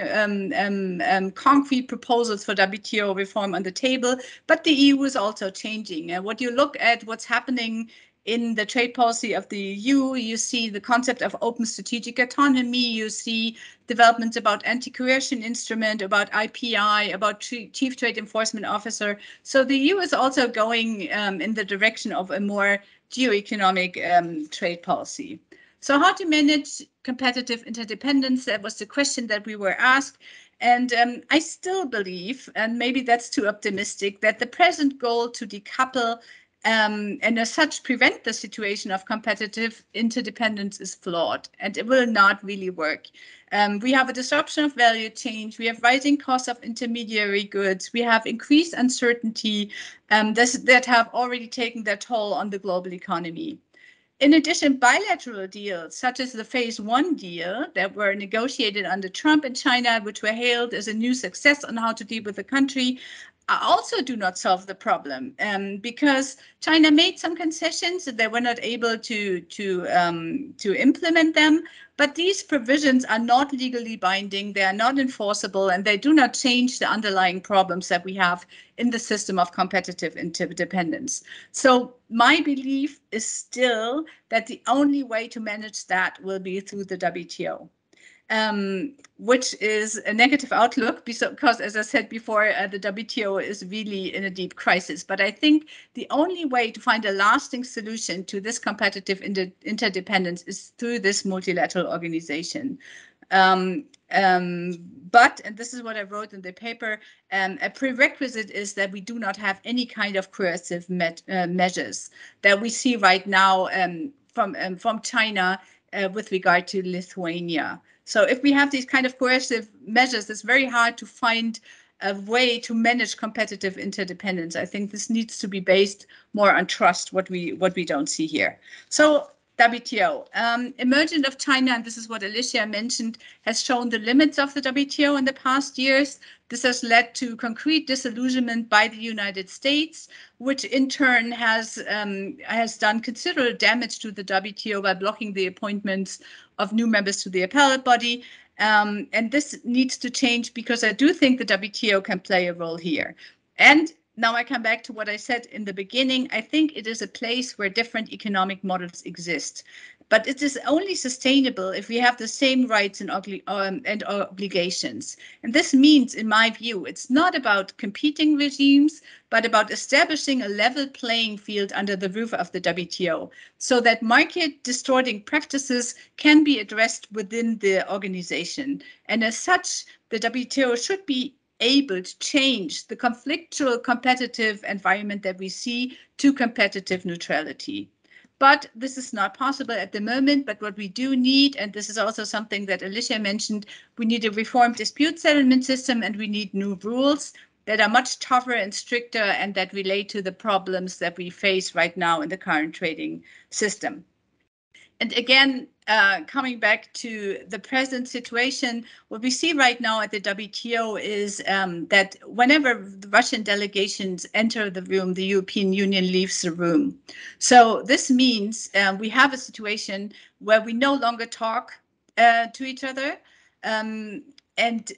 concrete proposals for WTO reform on the table. But the EU is also changing. What you look at, what's happening in the trade policy of the EU, you see the concept of open strategic autonomy, you see developments about anti-coercion instrument, about IPI, about chief trade enforcement officer. So the EU is also going in the direction of a more geoeconomic trade policy. So how to manage competitive interdependence? That was the question that we were asked. And I still believe, and maybe that's too optimistic, that the present goal to decouple and as such prevent the situation of competitive interdependence is flawed, and it will not really work. We have a disruption of value change, we have rising costs of intermediary goods, we have increased uncertainty that have already taken their toll on the global economy. In addition, bilateral deals, such as the Phase 1 deal that were negotiated under Trump and China, which were hailed as a new success on how to deal with the country, also do not solve the problem, because China made some concessions that they were not able to implement them. But these provisions are not legally binding, they are not enforceable, and they do not change the underlying problems that we have in the system of competitive interdependence. So my belief is still that the only way to manage that will be through the WTO. Which is a negative outlook because, as I said before, the WTO is really in a deep crisis. But I think the only way to find a lasting solution to this competitive interdependence is through this multilateral organization. But, and this is what I wrote in the paper, a prerequisite is that we do not have any kind of coercive measures that we see right now from China with regard to Lithuania. So if we have these kind of coercive measures, it's very hard to find a way to manage competitive interdependence. I think this needs to be based more on trust, what we don't see here. So WTO. Emergence of China, and this is what Alicia mentioned, has shown the limits of the WTO in the past years. This has led to concrete disillusionment by the United States, which in turn has done considerable damage to the WTO by blocking the appointments of new members to the appellate body. And this needs to change because I do think the WTO can play a role here. And now I come back to what I said in the beginning. I think it is a place where different economic models exist. But it is only sustainable if we have the same rights and obligations. And this means, in my view, it's not about competing regimes, but about establishing a level playing field under the roof of the WTO, so that market distorting practices can be addressed within the organization. And as such, the WTO should be able to change the conflictual competitive environment that we see to competitive neutrality. But this is not possible at the moment. But what we do need, and this is also something that Alicia mentioned, we need a reformed dispute settlement system, and we need new rules that are much tougher and stricter and that relate to the problems that we face right now in the current trading system. And again, coming back to the present situation, what we see right now at the WTO is that whenever the Russian delegations enter the room, the European Union leaves the room. So this means we have a situation where we no longer talk to each other. And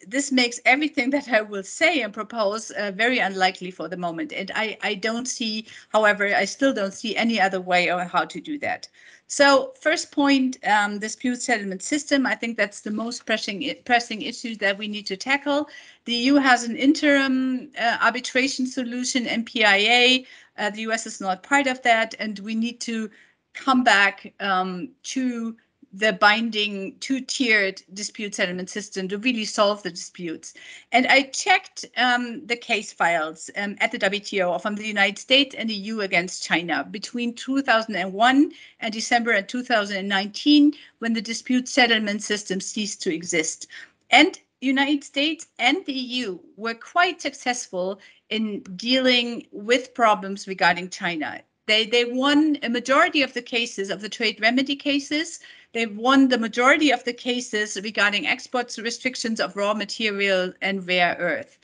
this makes everything that I will say and propose very unlikely for the moment. And I don't see, however, I still don't see any other way or how to do that. So first point, dispute settlement system. I think that's the most pressing issue that we need to tackle. The EU has an interim arbitration solution, MPIA. The US is not part of that, and we need to come back to the binding two-tiered dispute settlement system to really solve the disputes. And I checked the case files at the WTO from the United States and the EU against China between 2001 and December of 2019, when the dispute settlement system ceased to exist. And United States and the EU were quite successful in dealing with problems regarding China. They won a majority of the cases, of the trade remedy cases. They've won the majority of the cases regarding exports restrictions of raw material and rare earth,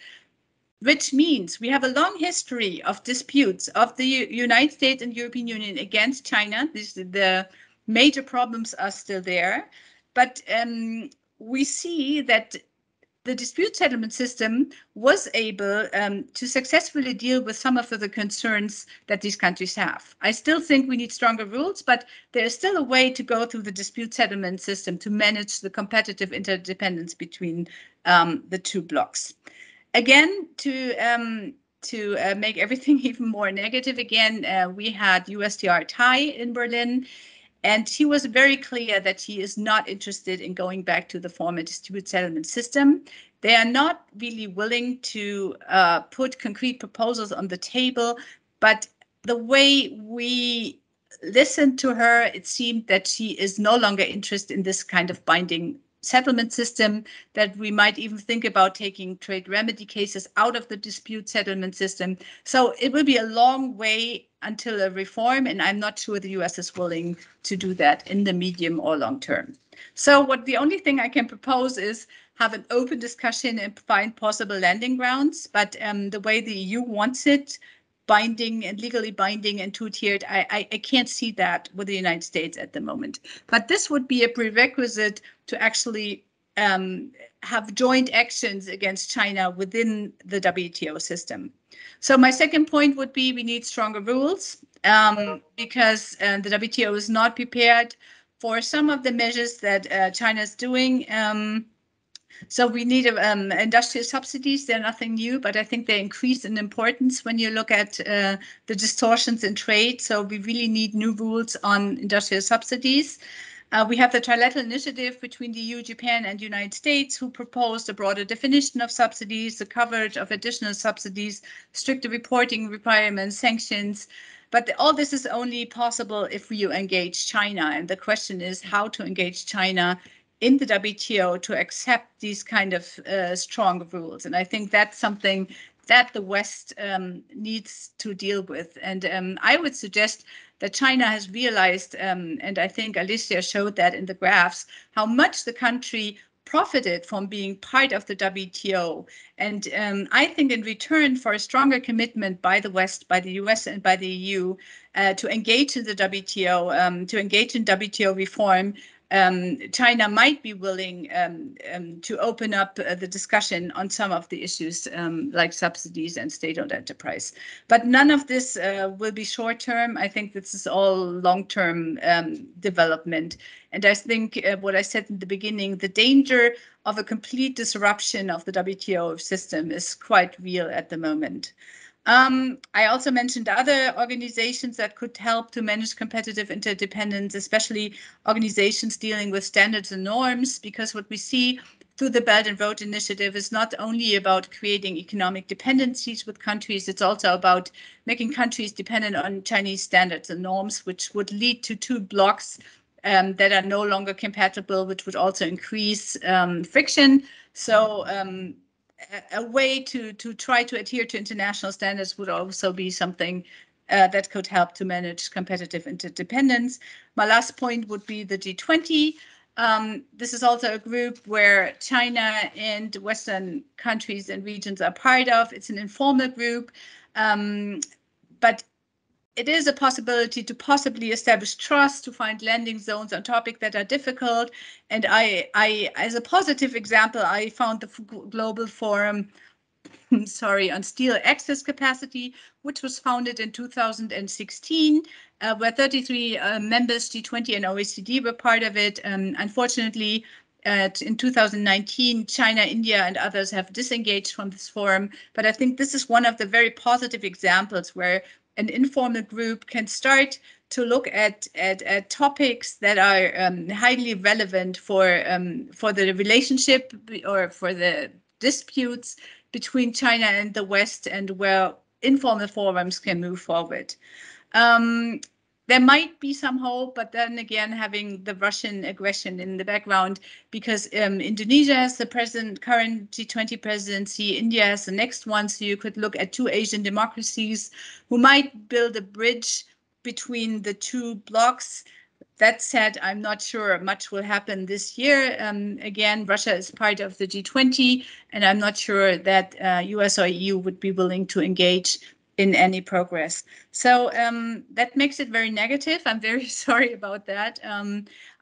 which means we have a long history of disputes of the United States and European Union against China. The major problems are still there, but we see that the dispute settlement system was able to successfully deal with some of the concerns that these countries have. I still think we need stronger rules, but there is still a way to go through the dispute settlement system to manage the competitive interdependence between the two blocks. Again, to make everything even more negative again, we had USTR Tai in Berlin. And he was very clear that he is not interested in going back to the former dispute settlement system. They are not really willing to put concrete proposals on the table. But the way we listened to her, it seemed that she is no longer interested in this kind of binding settlement system, that we might even think about taking trade remedy cases out of the dispute settlement system. So it will be a long way until a reform, and I'm not sure the US is willing to do that in the medium or long term. So the only thing I can propose is have an open discussion and find possible landing grounds, but the way the EU wants it, binding and legally binding and two-tiered, I can't see that with the United States at the moment. But this would be a prerequisite to actually have joint actions against China within the WTO system. So my second point would be we need stronger rules because the WTO is not prepared for some of the measures that China is doing. So we need industrial subsidies. They're nothing new, but I think they increase in importance when you look at the distortions in trade. So we really need new rules on industrial subsidies. We have the trilateral initiative between the EU, Japan, and the United States, who proposed a broader definition of subsidies, the coverage of additional subsidies, stricter reporting requirements, sanctions. But all this is only possible if you engage China. And the question is how to engage China in the WTO to accept these kind of strong rules. And I think that's something that the West needs to deal with. And I would suggest that China has realized, and I think Alicia showed that in the graphs, how much the country profited from being part of the WTO. And I think in return for a stronger commitment by the West, by the US and by the EU to engage in the WTO, to engage in WTO reform, China might be willing to open up the discussion on some of the issues like subsidies and state-owned enterprise. But none of this will be short-term. I think this is all long-term development. And I think what I said in the beginning, the danger of a complete disruption of the WTO system is quite real at the moment. I also mentioned other organizations that could help to manage competitive interdependence, especially organizations dealing with standards and norms, because what we see through the Belt and Road Initiative is not only about creating economic dependencies with countries, it's also about making countries dependent on Chinese standards and norms, which would lead to two blocks that are no longer compatible, which would also increase friction. So a way to try to adhere to international standards would also be something that could help to manage competitive interdependence. My last point would be the G20. This is also a group where China and Western countries and regions are part of. It's an informal group, but it is a possibility to possibly establish trust, to find landing zones on topics that are difficult. And I as a positive example, I found the Global Forum on steel access capacity, which was founded in 2016, where 33 members, G20 and OECD, were part of it. Unfortunately, in 2019, China, India, and others have disengaged from this forum. But I think this is one of the very positive examples where an informal group can start to look at topics that are highly relevant for the relationship or for the disputes between China and the West, and where informal forums can move forward. There might be some hope, but then again, having the Russian aggression in the background, because Indonesia has the current G20 presidency, India has the next one, so you could look at two Asian democracies who might build a bridge between the two blocs. That said, I'm not sure much will happen this year. Again, Russia is part of the G20, and I'm not sure that US or EU would be willing to engage in any progress. So that makes it very negative. I'm very sorry about that.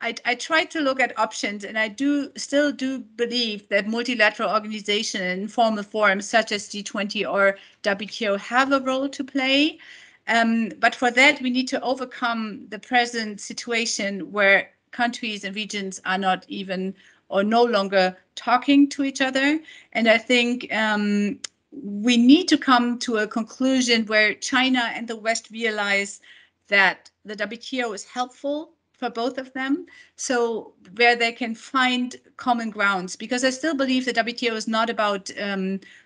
I tried to look at options, and I still do believe that multilateral organizations and informal forums such as G20 or WTO have a role to play. But for that, we need to overcome the present situation where countries and regions are not even or no longer talking to each other. And I think we need to come to a conclusion where China and the West realize that the WTO is helpful for both of them, so where they can find common grounds. Because I still believe the WTO is not about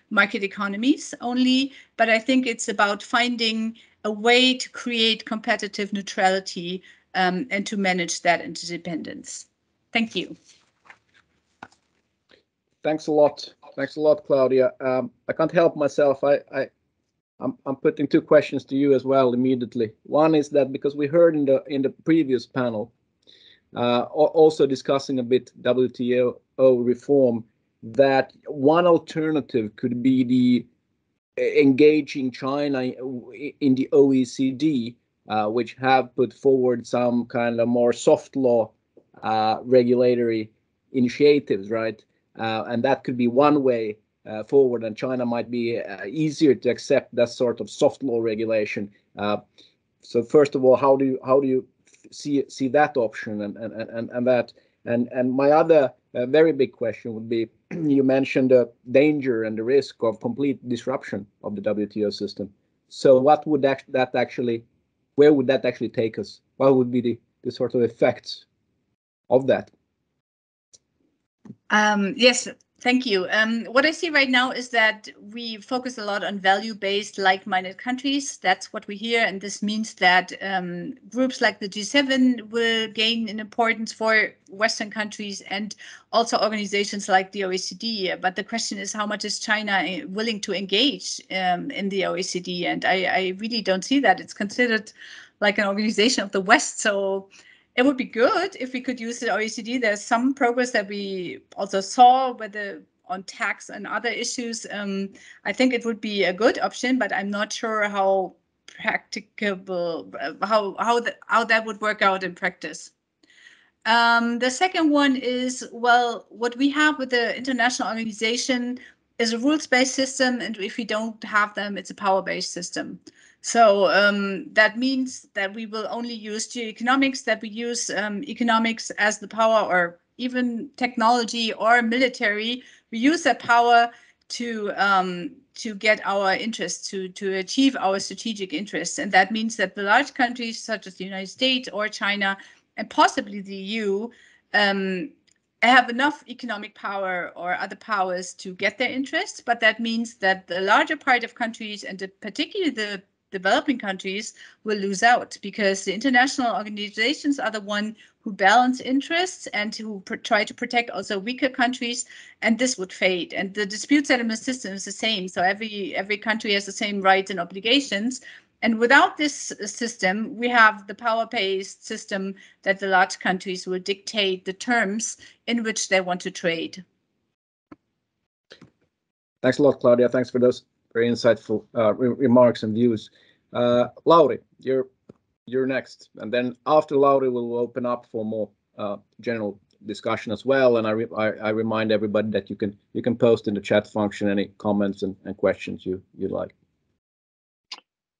market economies only, but I think it's about finding a way to create competitive neutrality and to manage that interdependence. Thank you. Thanks a lot. Thanks a lot, Claudia. I can't help myself. I'm putting two questions to you as well immediately. One is that because we heard in the previous panel, also discussing a bit WTO reform, that one alternative could be the engaging China in the OECD, which have put forward some kind of more soft law regulatory initiatives, right? And that could be one way forward, and China might be easier to accept that sort of soft law regulation. So first of all, how do you see that option and that? And my other very big question would be, you mentioned the danger and the risk of complete disruption of the WTO system. So what would where would that actually take us? What would be the sort of effects? of that? Yes, thank you. What I see right now is that we focus a lot on value-based, like-minded countries. That's what we hear, and this means that groups like the G7 will gain in importance for Western countries, and also organizations like the OECD. But the question is, how much is China willing to engage in the OECD? And I really don't see that. It's considered like an organization of the West, so it would be good if we could use the OECD. There's some progress that we also saw, whether on tax and other issues. I think it would be a good option, but I'm not sure how practicable, how that would work out in practice. The second one is, well, what we have with the international organization is a rules-based system, and if we don't have them, it's a power-based system. So that means that we will only use geoeconomics, that we use economics as the power, or even technology or military. We use that power to get our interests, to achieve our strategic interests. And that means that the large countries such as the United States or China and possibly the EU have enough economic power or other powers to get their interests, but that means that the larger part of countries, and particularly the developing countries, will lose out, because the international organizations are the one who balance interests and who try to protect also weaker countries, and this would fade. And the dispute settlement system is the same, so every country has the same rights and obligations. And without this system, we have the power-based system that the large countries will dictate the terms in which they want to trade. Thanks a lot, Claudia. Thanks for those very insightful remarks and views. Lauri, you're next, and then after Lauri, we'll open up for more general discussion as well. And I remind everybody that you can post in the chat function any comments and questions you like.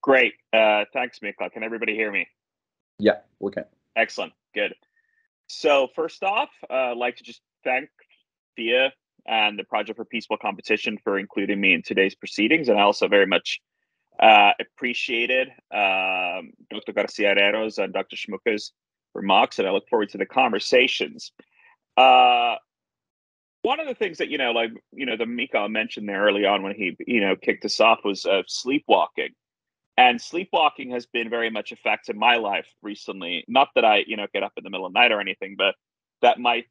Great. Thanks, Mikla. Can everybody hear me? Yeah, we can. Excellent. Good. So first off, I'd like to just thank FIIA and the Project for Peaceful Competition for including me in today's proceedings. And I also very much appreciated Dr. Garcia Herrero's and Dr. Schmucke's remarks, and I look forward to the conversations. One of the things that, the Mikael mentioned there early on when he, kicked us off was sleepwalking. And sleepwalking has been very much affected my life recently. Not that I, get up in the middle of the night or anything, but that my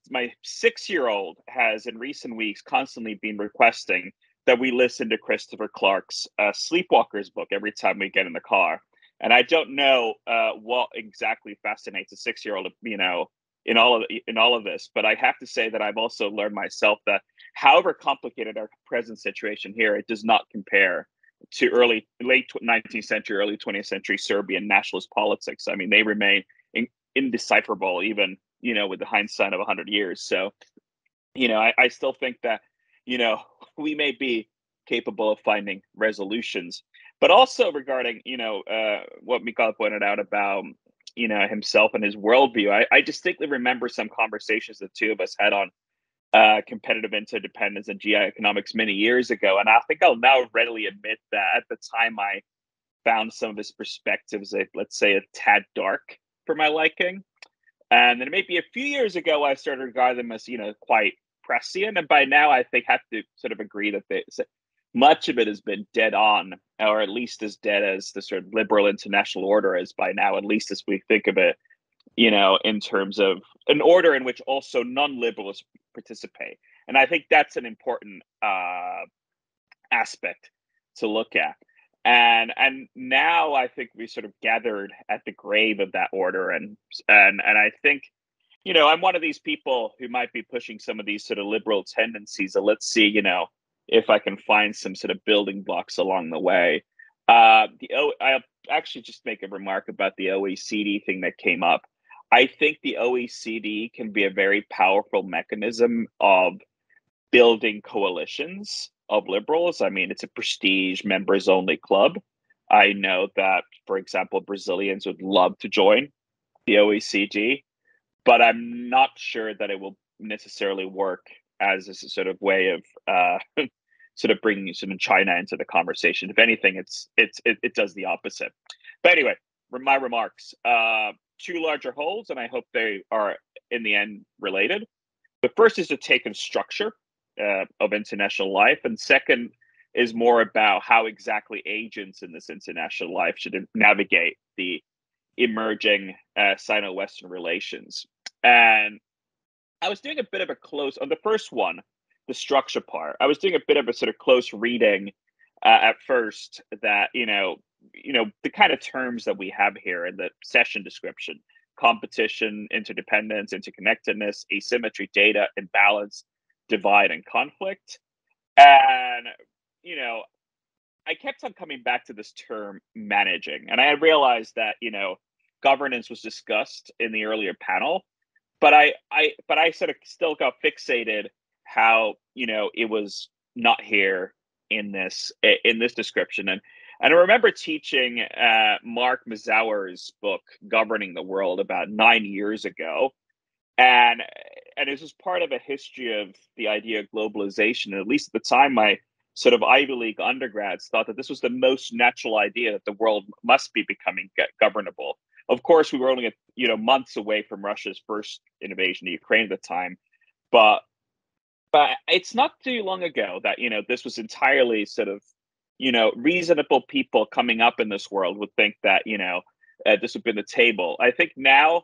6-year-old has in recent weeks constantly been requesting that we listen to Christopher Clark's Sleepwalkers book every time we get in the car. And I don't know what exactly fascinates a 6-year-old, in all of this, but I have to say that I've also learned myself that however complicated our present situation here, it does not compare to late 19th century, early 20th century Serbian nationalist politics. I mean, they remain indecipherable, even, with the hindsight of 100 years. So, I still think that, we may be capable of finding resolutions, but also regarding, what Mikael pointed out about, himself and his worldview. I distinctly remember some conversations the two of us had on competitive interdependence and geoeconomics many years ago. And I think I'll now readily admit that at the time I found some of his perspectives, let's say, a tad dark for my liking. And then maybe a few years ago, I started to regard them as, quite prescient. And by now, I think have to sort of agree that much of it has been dead on, or at least as dead as the sort of liberal international order is by now, at least as we think of it, in terms of an order in which also non-liberals participate. And I think that's an important aspect to look at. And now I think we sort of gathered at the grave of that order. And I think, I'm one of these people who might be pushing some of these sort of liberal tendencies. So let's see, if I can find some sort of building blocks along the way. I'll actually just make a remark about the OECD thing that came up. I think the OECD can be a very powerful mechanism of building coalitions of liberals. I mean, it's a prestige members only club. I know that, for example, Brazilians would love to join the OECD, but I'm not sure that it will necessarily work as a sort of way of sort of bringing sort of China into the conversation. If anything, it does the opposite. But anyway, my remarks. two larger holes, and I hope they are in the end related. The first is to take in structure of international life, and second is more about how exactly agents in this international life should navigate the emerging Sino-Western relations. And I was doing a bit of a close on the first one, the structure part. I was doing a bit of a sort of close reading at first that, the kind of terms that we have here in the session description: competition, interdependence, interconnectedness, asymmetry, data, imbalance, divide, and conflict. And, I kept on coming back to this term managing. And I realized that, governance was discussed in the earlier panel, but I sort of still got fixated how, it was not here in this description. And I remember teaching Mark Mazauer's book, Governing the World, about 9 years ago. And this was part of a history of the idea of globalization. And at least at the time, my sort of Ivy League undergrads thought that this was the most natural idea, that the world must be becoming governable. Of course, we were only months away from Russia's first invasion of Ukraine at the time, but it's not too long ago that this was entirely sort of reasonable people coming up in this world would think that this would be the table. I think now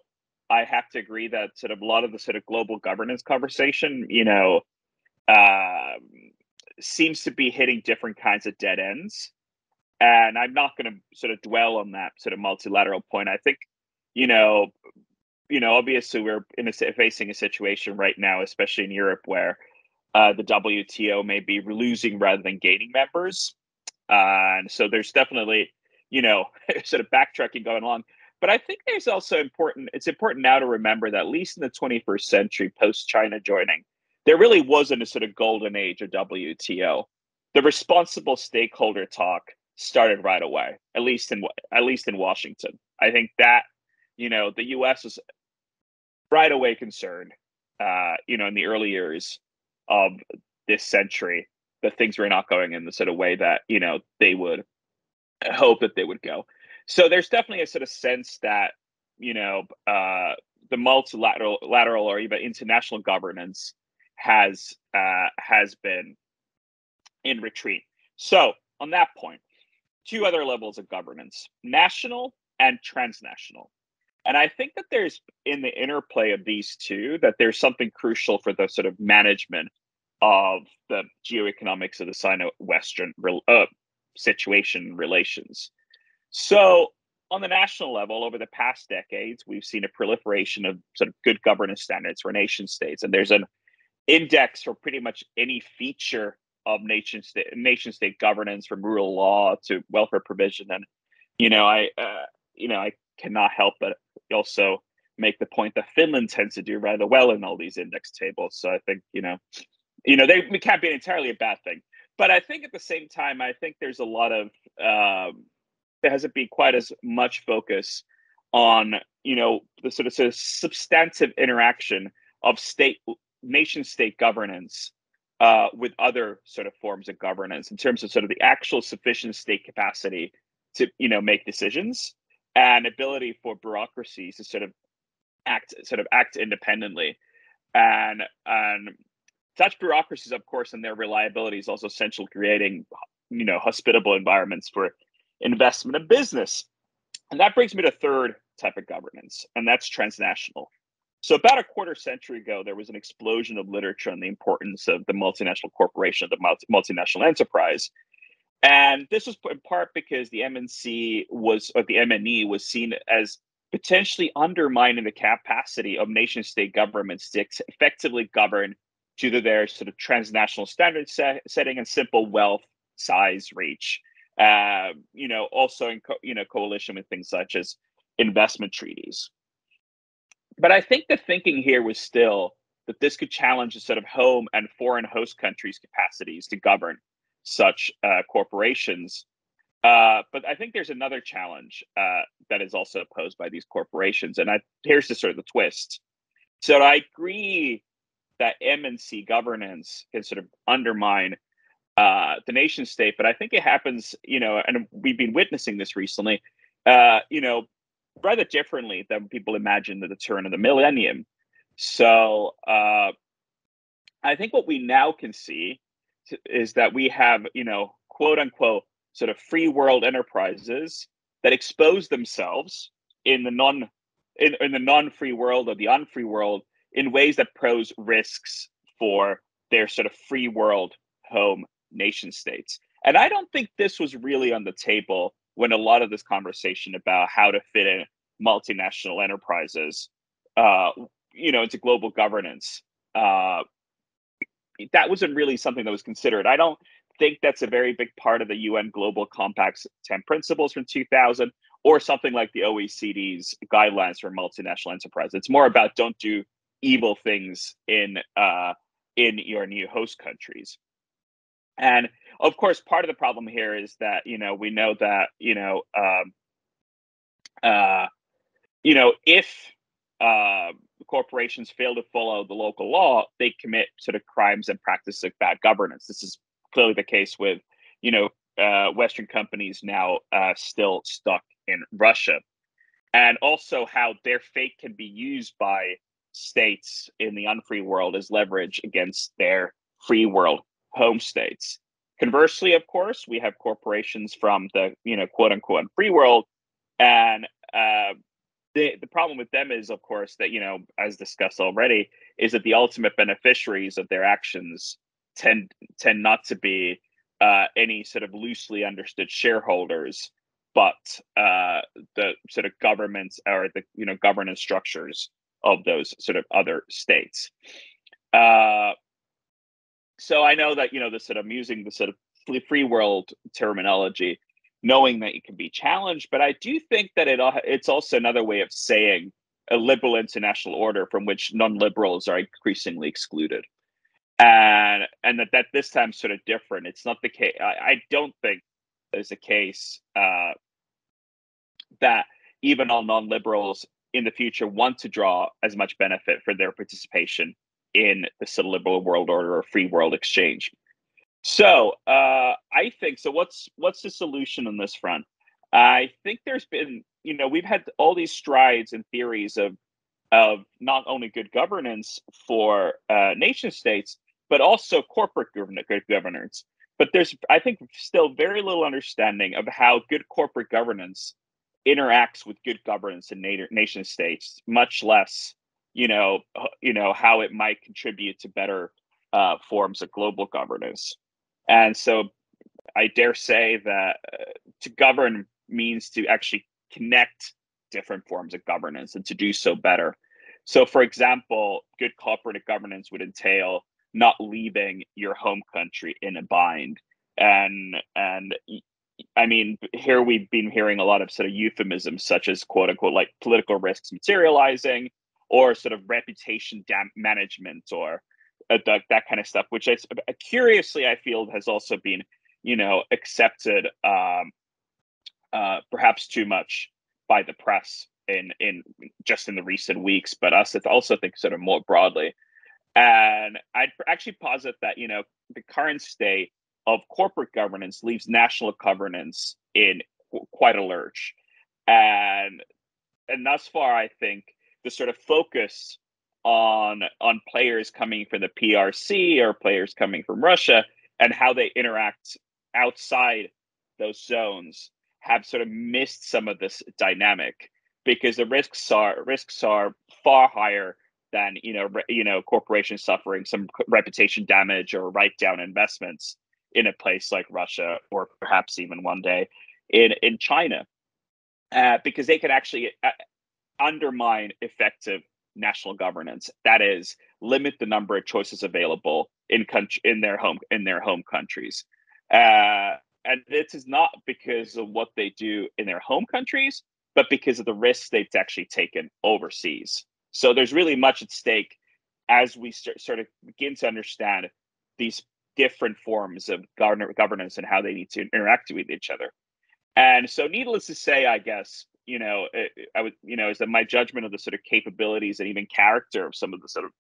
I have to agree that sort of a lot of the sort of global governance conversation seems to be hitting different kinds of dead ends. And I'm not going to sort of dwell on that sort of multilateral point. I think, obviously we're facing a situation right now, especially in Europe, where the WTO may be losing rather than gaining members. And so there's definitely, sort of backtracking going on. But I think it's important now to remember that at least in the 21st century, post-China joining, there really wasn't a sort of golden age of WTO. The responsible stakeholder talk started right away, at least in Washington. I think that, the U.S. was right away concerned, in the early years of this century, that things were not going in the sort of way that, they would hope that they would go. So there's definitely a sort of sense that, the multilateral or even international governance has been in retreat. So on that point, two other levels of governance: national and transnational. And I think that there's, in the interplay of these two, that there's something crucial for the sort of management of the geoeconomics of the Sino-Western situation relations. So on the national level, over the past decades, we've seen a proliferation of sort of good governance standards for nation states. And there's an index for pretty much any feature of nation state governance, from rule of law to welfare provision. And, I cannot help but also make the point that Finland tends to do rather well in all these index tables. So I think, it can't be entirely a bad thing. But I think at the same time, I think there's a lot of, there hasn't been quite as much focus on, the sort of substantive interaction of nation state governance with other sort of forms of governance, in terms of sort of the actual sufficient state capacity to, make decisions, and ability for bureaucracies to sort of act independently. And such bureaucracies, of course, and their reliability is also essential, creating, hospitable environments for investment and business. And that brings me to the third type of governance, and that's transnational. So about a quarter century ago, there was an explosion of literature on the importance of the multinational corporation, the multinational enterprise. And this was in part because the MNE was seen as potentially undermining the capacity of nation state governments to effectively govern due to their sort of transnational standard setting and simple wealth size reach. Also in coalition with things such as investment treaties. But I think the thinking here was still that this could challenge the sort of home and foreign host countries' capacities to govern such corporations. But I think there's another challenge that is also posed by these corporations. And here's the sort of the twist. So I agree that MNC governance can sort of undermine the nation state, but I think it happens, and we've been witnessing this recently, rather differently than people imagined at the turn of the millennium. So I think what we now can see is that we have, quote unquote, sort of free world enterprises that expose themselves in the non-free world or the unfree world in ways that pose risks for their sort of free world home nation states. And I don't think this was really on the table when a lot of this conversation about how to fit in multinational enterprises, into global governance, that wasn't really something that was considered. I don't think that's a very big part of the UN Global Compact's 10 principles from 2000 or something like the OECD's guidelines for multinational enterprise. It's more about don't do evil things in your new host countries. And of course, part of the problem here is that, we know that, if corporations fail to follow the local law, they commit sort of crimes and practices of bad governance. This is clearly the case with, Western companies now still stuck in Russia. And also how their fate can be used by states in the unfree world as leverage against their free world home states. Conversely, of course, we have corporations from the, quote unquote free world. And the problem with them is, of course, that, as discussed already, is that the ultimate beneficiaries of their actions tend not to be any sort of loosely understood shareholders, but the sort of governments or the governance structures of those sort of other states. So I know that the sort of using the sort of free world terminology, knowing that it can be challenged, but I do think that it's also another way of saying a liberal international order from which non-liberals are increasingly excluded, and that this time sort of different. It's not the case. I don't think there's a case that even all non-liberals in the future want to draw as much benefit for their participation in the sort of liberal world order or free world exchange. So I think so. What's the solution on this front? I think there's been, we've had all these strides and theories of not only good governance for nation states, but also corporate good governance. But there's, I think, still very little understanding of how good corporate governance interacts with good governance in nation states, much less, how it might contribute to better forms of global governance. And so I dare say that to govern means to actually connect different forms of governance and to do so better. So, for example, good corporate governance would entail not leaving your home country in a bind. And I mean, here we've been hearing a lot of sort of euphemisms such as quote unquote like political risks materializing or sort of reputation management or that kind of stuff, which is curiously I feel has also been, accepted perhaps too much by the press in just in the recent weeks, but us I also think sort of more broadly. And I'd actually posit that, the current state of corporate governance leaves national governance in quite a lurch. And thus far, I think the sort of focus on players coming from the PRC or players coming from Russia and how they interact outside those zones have sort of missed some of this dynamic, because the risks are far higher than corporations suffering some reputation damage or write down investments in a place like Russia or perhaps even one day in China, because they can actually undermine effective national governance. That is, limit the number of choices available in their home countries. And this is not because of what they do in their home countries, but because of the risks they've actually taken overseas. So there's really much at stake as we sort of begin to understand these different forms of governance and how they need to interact with each other. And so, needless to say, I guess, I would, is that my judgment of the sort of capabilities and even character of some of the sort of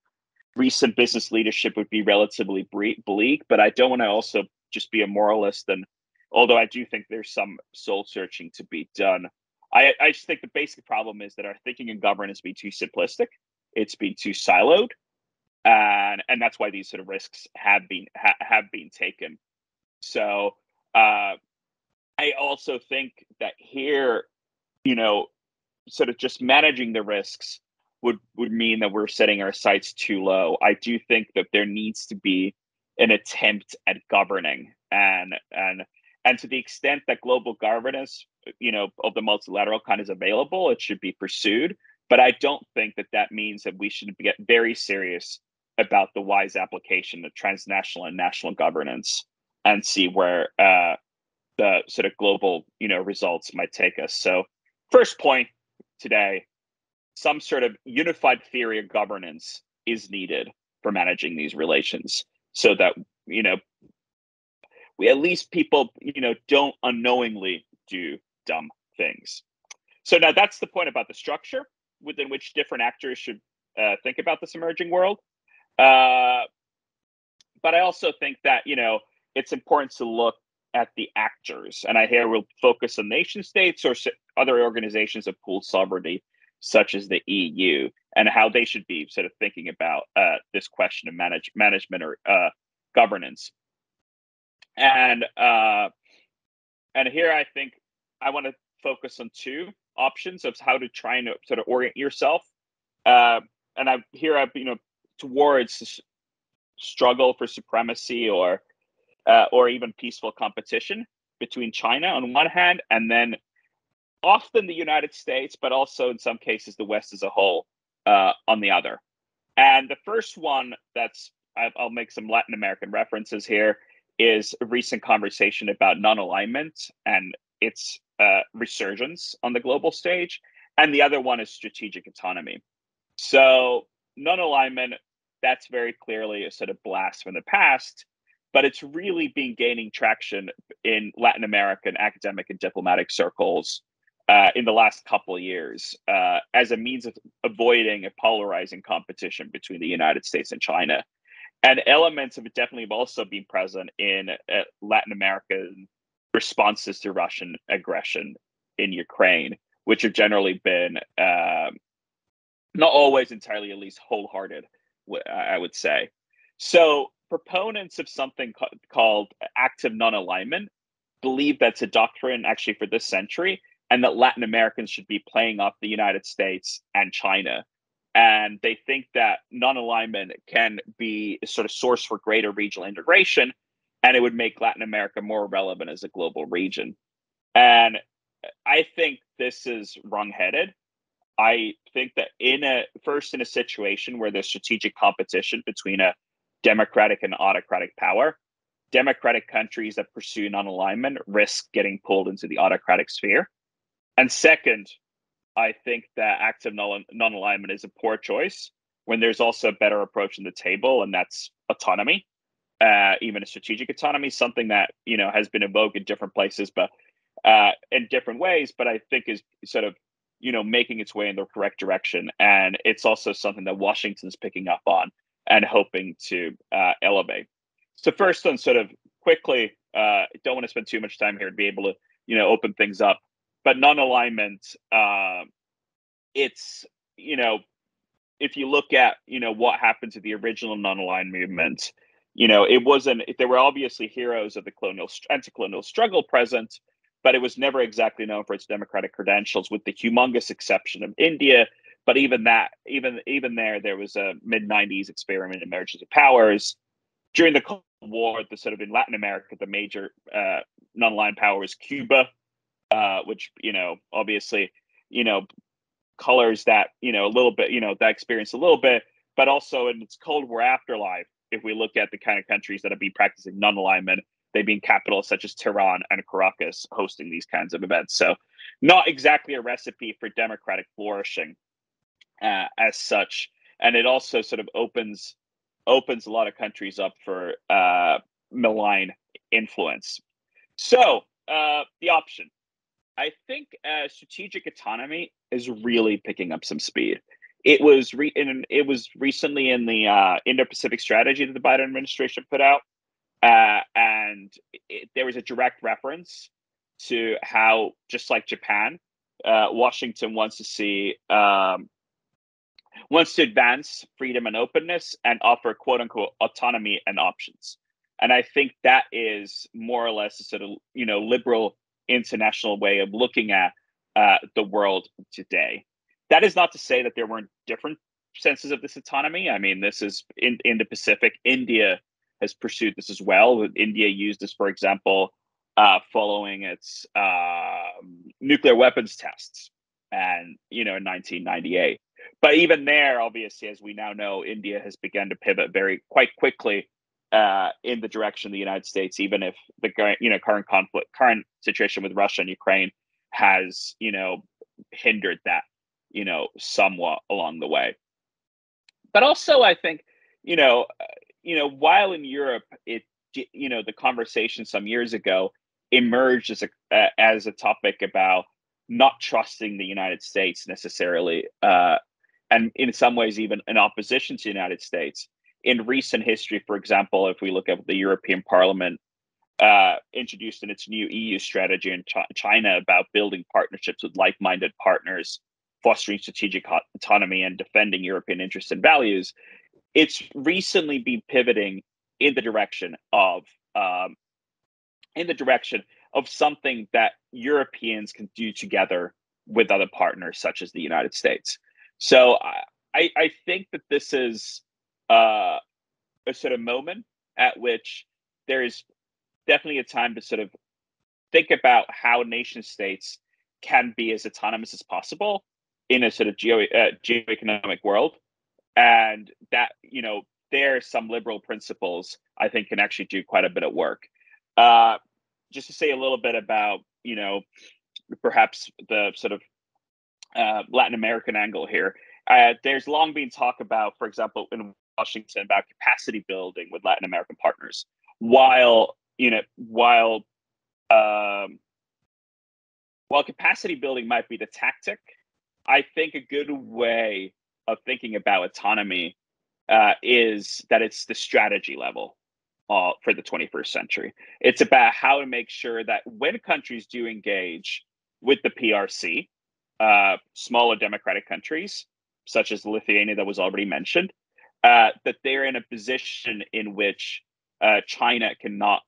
recent business leadership would be relatively bleak, but I don't want to also just be a moralist. And although I do think there's some soul searching to be done, I just think the basic problem is that our thinking and governance be too simplistic. It's been too siloed, and that's why these sort of risks have been taken. So I also think that here, sort of just managing the risks would mean that we're setting our sights too low. I do think that there needs to be an attempt at governing, and to the extent that global governance, of the multilateral kind is available, it should be pursued. But I don't think that means that we should get very serious about the wise application of transnational and national governance and see where the sort of global, results might take us. So first point today, some sort of unified theory of governance is needed for managing these relations so that, we at least people, don't unknowingly do dumb things. So now that's the point about the structure within which different actors should think about this emerging world. But I also think that, it's important to look at the actors. And I hear we'll focus on nation states or other organizations of pooled sovereignty, such as the EU, and how they should be sort of thinking about this question of management or governance. And here I think I want to focus on two options of how to try and sort of orient yourself. And towards this struggle for supremacy or even peaceful competition between China on one hand, and then often the United States, but also in some cases the West as a whole on the other. And the first one I'll make some Latin American references here, is a recent conversation about non-alignment and its resurgence on the global stage. And the other one is strategic autonomy. So non-alignment, that's very clearly a sort of blast from the past, but it's really been gaining traction in Latin American academic and diplomatic circles in the last couple of years as a means of avoiding a polarizing competition between the United States and China. And elements of it definitely have also been present in Latin American responses to Russian aggression in Ukraine, which have generally been not always entirely, at least wholehearted, I would say. So proponents of something called active non-alignment believe that's a doctrine actually for this century, and that Latin Americans should be playing off the United States and China. And they think that non-alignment can be a sort of source for greater regional integration, and it would make Latin America more relevant as a global region. And I think this is wrong-headed. I think that in a situation where there's strategic competition between a democratic and autocratic power, democratic countries that pursue non-alignment risk getting pulled into the autocratic sphere. And second, I think that active non-alignment is a poor choice when there's also a better approach on the table, and that's autonomy, even a strategic autonomy, something that has been evoked in different places, but in different ways. But I think is sort of making its way in the correct direction, and it's also something that Washington's picking up on and hoping to elevate. So first, on sort of quickly, don't want to spend too much time here to be able to open things up. But non-alignment, it's, if you look at, what happened to the original non-aligned movement, it wasn't, there were obviously heroes of the anti-colonial struggle present, but it was never exactly known for its democratic credentials, with the humongous exception of India. But even there was a mid-90s experiment in emergence of powers. During the Cold War, in Latin America, the major non-aligned power was Cuba, which, obviously, colors that, a little bit, that experience a little bit, but also in its Cold War afterlife, if we look at the kind of countries that have been practicing non-alignment, they've been capitals such as Tehran and Caracas hosting these kinds of events. So not exactly a recipe for democratic flourishing as such. And it also sort of opens a lot of countries up for malign influence. So the option. I think strategic autonomy is really picking up some speed. It was recently in the Indo-Pacific strategy that the Biden administration put out, and there was a direct reference to how, just like Japan, Washington wants to see wants to advance freedom and openness and offer quote unquote autonomy and options. And I think that is more or less a sort of liberal international way of looking at the world today. That is not to say that there weren't different senses of this autonomy. I mean, this is in the Pacific. India has pursued this as well. India used this, for example, following its nuclear weapons tests, and in 1998. But even there, obviously, as we now know, India has begun to pivot quite quickly in the direction of the United States, even if the current situation with Russia and Ukraine has hindered that somewhat along the way. But also, I think while in Europe, the conversation some years ago emerged as a topic about not trusting the United States necessarily, and in some ways even in opposition to the United States. In recent history, for example, if we look at the European Parliament introduced in its new EU strategy in China about building partnerships with like-minded partners, fostering strategic autonomy, and defending European interests and values, it's recently been pivoting in the direction of something that Europeans can do together with other partners, such as the United States. So I think that this is a sort of moment at which there is definitely a time to sort of think about how nation states can be as autonomous as possible in a sort of geoeconomic world, and that there are some liberal principles I think can actually do quite a bit of work. Just to say a little bit about perhaps the sort of Latin American angle here. There's long been talk about, for example, in Washington, about capacity building with Latin American partners. While capacity building might be the tactic, I think a good way of thinking about autonomy is that it's the strategy level for the 21st century. It's about how to make sure that when countries do engage with the PRC, smaller democratic countries, such as Lithuania that was already mentioned, that they're in a position in which China cannot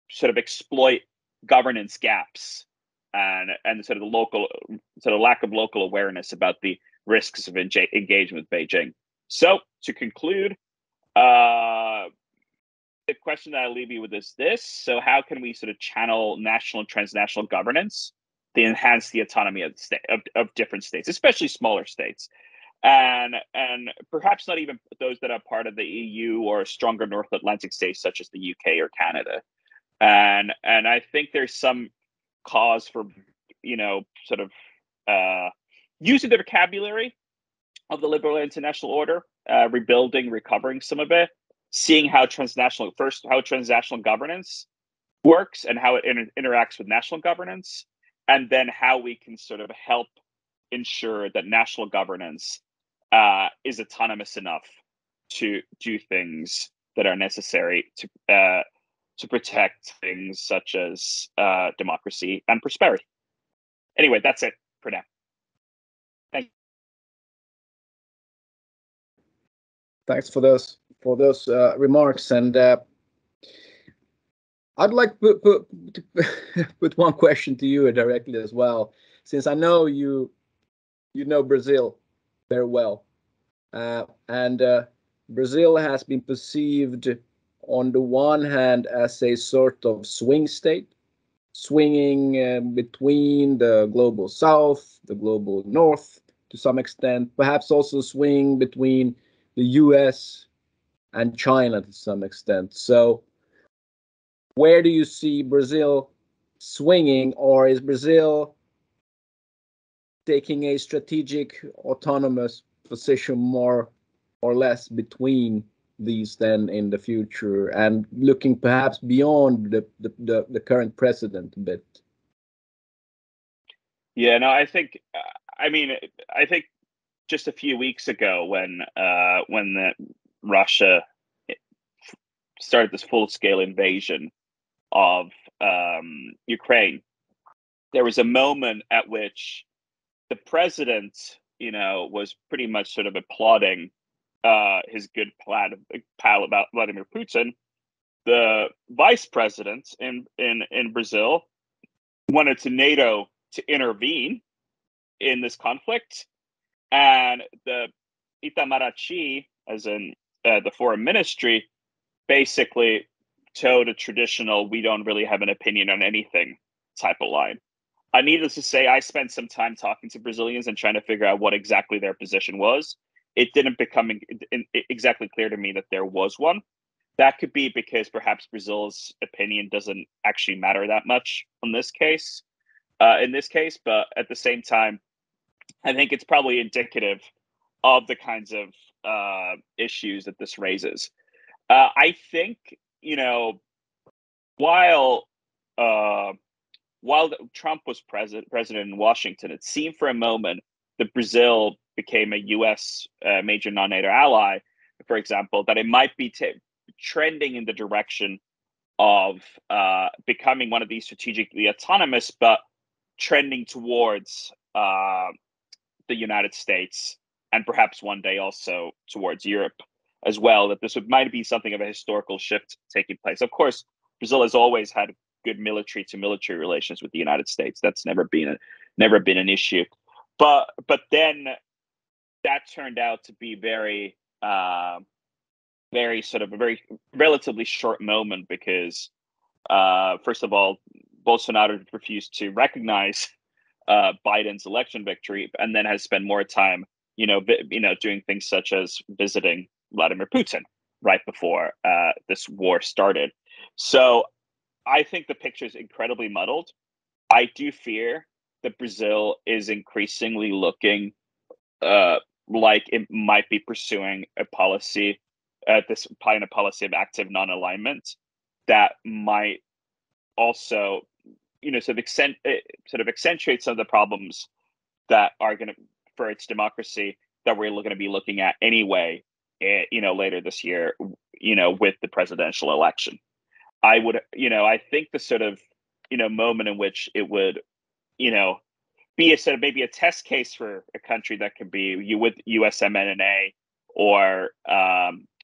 sort of exploit governance gaps and sort of the local lack of local awareness about the risks of engagement with Beijing. So to conclude, the question that I leave you with is this: so how can we sort of channel national and transnational governance to enhance the autonomy of different states, especially smaller states, and perhaps not even those that are part of the EU or stronger North Atlantic states such as the UK or Canada? And I think there's some cause for sort of using the vocabulary of the liberal international order, recovering some of it, seeing how transnational governance works and how it interacts with national governance, and then how we can sort of help ensure that national governance is autonomous enough to do things that are necessary to protect things such as democracy and prosperity. Anyway, that's it for now. Thank you. Thanks for those remarks, and I'd like to put one question to you directly as well, since I know you know Brazil very well, and Brazil has been perceived on the one hand as a sort of swing state, swinging between the global south, the global north to some extent, perhaps also swing between the US and China to some extent. So where do you see Brazil swinging, or is Brazil taking a strategic autonomous position more or less between these then in the future, and looking perhaps beyond the current president a bit? Yeah, no, I think just a few weeks ago when Russia started this full-scale invasion of Ukraine, there was a moment at which the president, was pretty much sort of applauding his good pal about Vladimir Putin. The vice president in Brazil wanted NATO to intervene in this conflict, and the Itamaraty, as in the foreign ministry, basically towed a traditional "we don't really have an opinion on anything" type of line. Needless to say, I spent some time talking to Brazilians and trying to figure out what exactly their position was. It didn't become exactly clear to me that there was one. That could be because perhaps Brazil's opinion doesn't actually matter that much in this case. But at the same time, I think it's probably indicative of the kinds of issues that this raises. I think, while Trump was president in Washington, it seemed for a moment that Brazil became a U.S. Major non-NATO ally, for example, that it might be trending in the direction of becoming one of these strategically autonomous, but trending towards the United States and perhaps one day also towards Europe as well, that this might be something of a historical shift taking place. Of course, Brazil has always had good military to military relations with the United States. That's never been an issue. But then that turned out to be very sort of a very relatively short moment because first of all, Bolsonaro refused to recognize Biden's election victory, and then has spent more time, doing things such as visiting Vladimir Putin right before this war started. So I think the picture is incredibly muddled. I do fear that Brazil is increasingly looking like it might be pursuing a policy, a policy of active non-alignment that might also, sort of accentuate some of the problems that are going to, for its democracy, that we're going to be looking at anyway, later this year, with the presidential election. I think the sort of, moment in which it would, be a sort of maybe a test case for a country that could be with USMNA or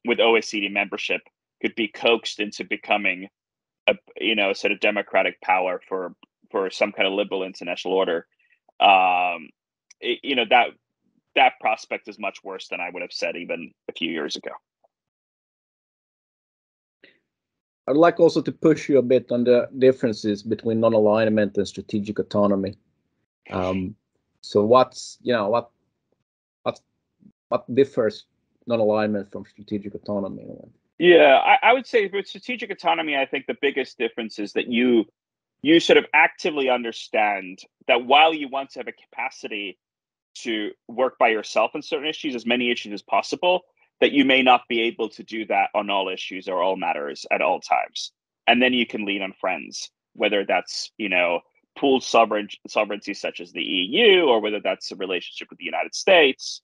with OECD membership could be coaxed into becoming a sort of democratic power for some kind of liberal international order. That prospect is much worse than I would have said even a few years ago. I'd like also to push you a bit on the differences between non-alignment and strategic autonomy. So what differs non-alignment from strategic autonomy? Yeah, I would say with strategic autonomy, I think the biggest difference is that you sort of actively understand that while you want to have a capacity to work by yourself on certain issues, as many issues as possible, that you may not be able to do that on all issues or all matters at all times. And then you can lean on friends, whether that's, pooled sovereignty such as the EU, or whether that's a relationship with the United States.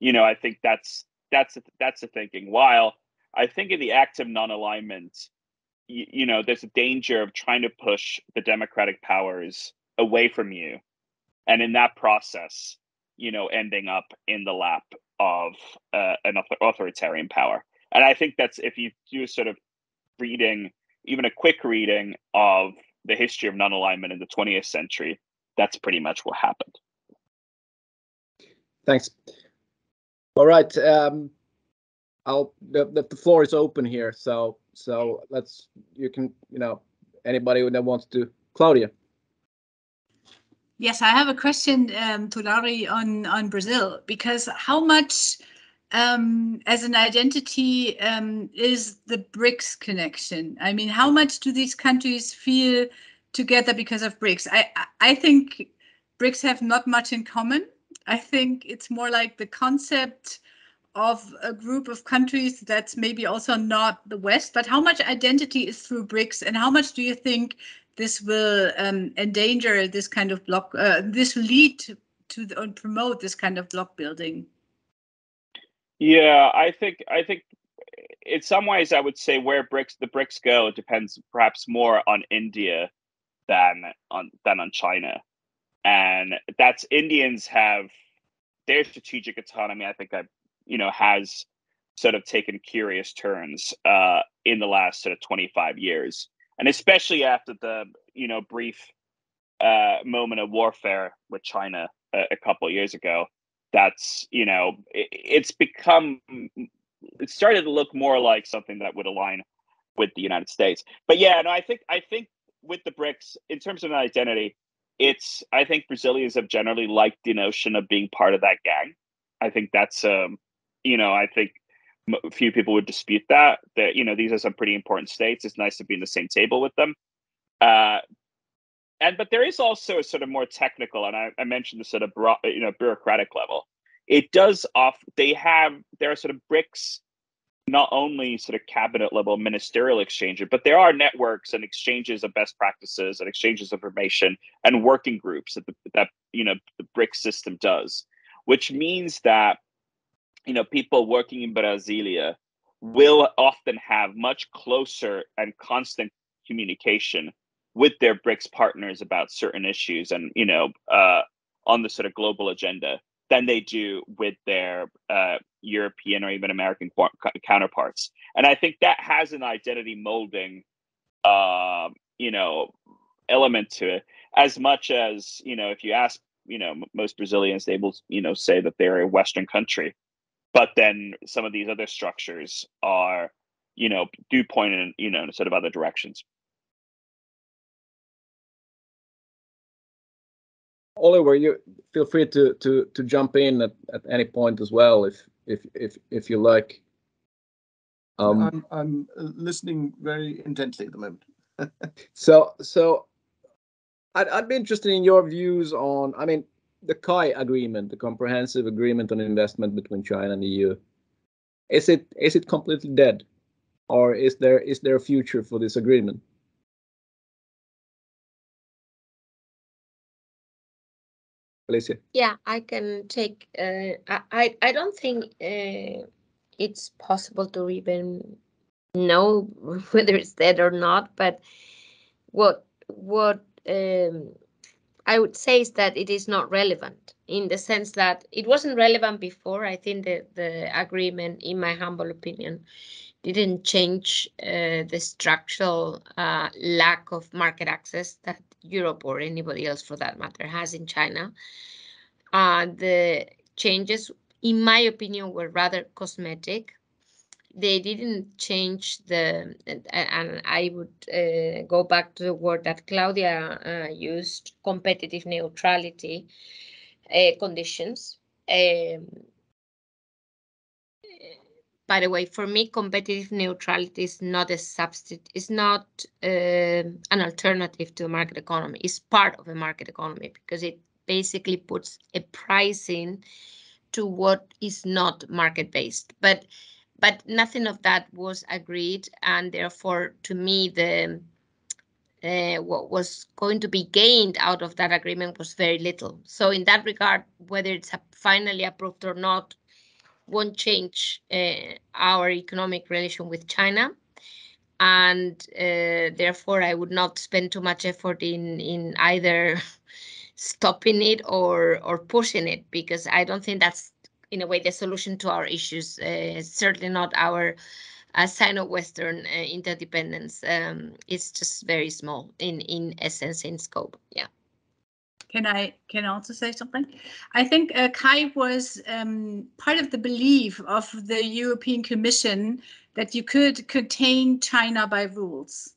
I think that's the thinking. While I think in the active non-alignment, there's a danger of trying to push the democratic powers away from you. And in that process, ending up in the lap of an authoritarian power. And I think that's, if you do sort of reading, even a quick reading of the history of non-alignment in the 20th century, that's pretty much what happened. Thanks. All right. The floor is open here. So anybody that wants to, Claudia. Yes, I have a question to Larry on Brazil, because how much as an identity is the BRICS connection? I mean, how much do these countries feel together because of BRICS? I think BRICS have not much in common. I think it's more like the concept of a group of countries that's maybe also not the West, but how much identity is through BRICS, and how much do you think this will endanger this kind of block, this lead to promote this kind of block building? Yeah, I think in some ways I would say where the BRICS go depends perhaps more on India than on China. And that's Indians have their strategic autonomy, I think, has sort of taken curious turns in the last sort of 25 years. And especially after the, brief moment of warfare with China a couple of years ago, that's, it started to look more like something that would align with the United States. But yeah, no, I think with the BRICS, in terms of an identity, I think Brazilians have generally liked the notion of being part of that gang. I think that's, I think a few people would dispute that, these are some pretty important states. It's nice to be in the same table with them. But there is also a sort of more technical, and I mentioned the sort of bureaucratic level. There are sort of BRICS, not only sort of cabinet level ministerial exchanges, but there are networks and exchanges of best practices and exchanges of information and working groups that the BRICS system does, which means that people working in Brasilia will often have much closer and constant communication with their BRICS partners about certain issues and on the sort of global agenda than they do with their European or even American counterparts. And I think that has an identity molding, element to it, as much as, if you ask, most Brazilians, they will, say that they're a Western country. But then some of these other structures are, do point in, sort of other directions. Oliver, you feel free to jump in at any point as well, if you like. I'm listening very intently at the moment. So I'd be interested in your views on, the CAI agreement, the Comprehensive Agreement on Investment between China and the EU. Is it completely dead, or is there a future for this agreement? Alicia. Yeah, I can take. I don't think it's possible to even know whether it's dead or not. But what I would say is that it is not relevant, in the sense that it wasn't relevant before. I think that the agreement, in my humble opinion, didn't change the structural lack of market access that Europe, or anybody else for that matter, has in China. The changes, in my opinion, were rather cosmetic. They didn't change and I would go back to the word that Claudia used, competitive neutrality conditions. By the way, for me, competitive neutrality is not a substitute. It's not an alternative to a market economy. It's part of a market economy, because it basically puts a pricing to what is not market-based. But nothing of that was agreed, and therefore, to me, what was going to be gained out of that agreement was very little. So in that regard, whether it's finally approved or not, won't change our economic relation with China. And therefore, I would not spend too much effort in either stopping it or pushing it, because I don't think that's, in a way, the solution to our issues. Certainly not our Sino-Western interdependence. It's just very small in essence, in scope. Yeah. Can I also say something? I think CAI was part of the belief of the European Commission that you could contain China by rules.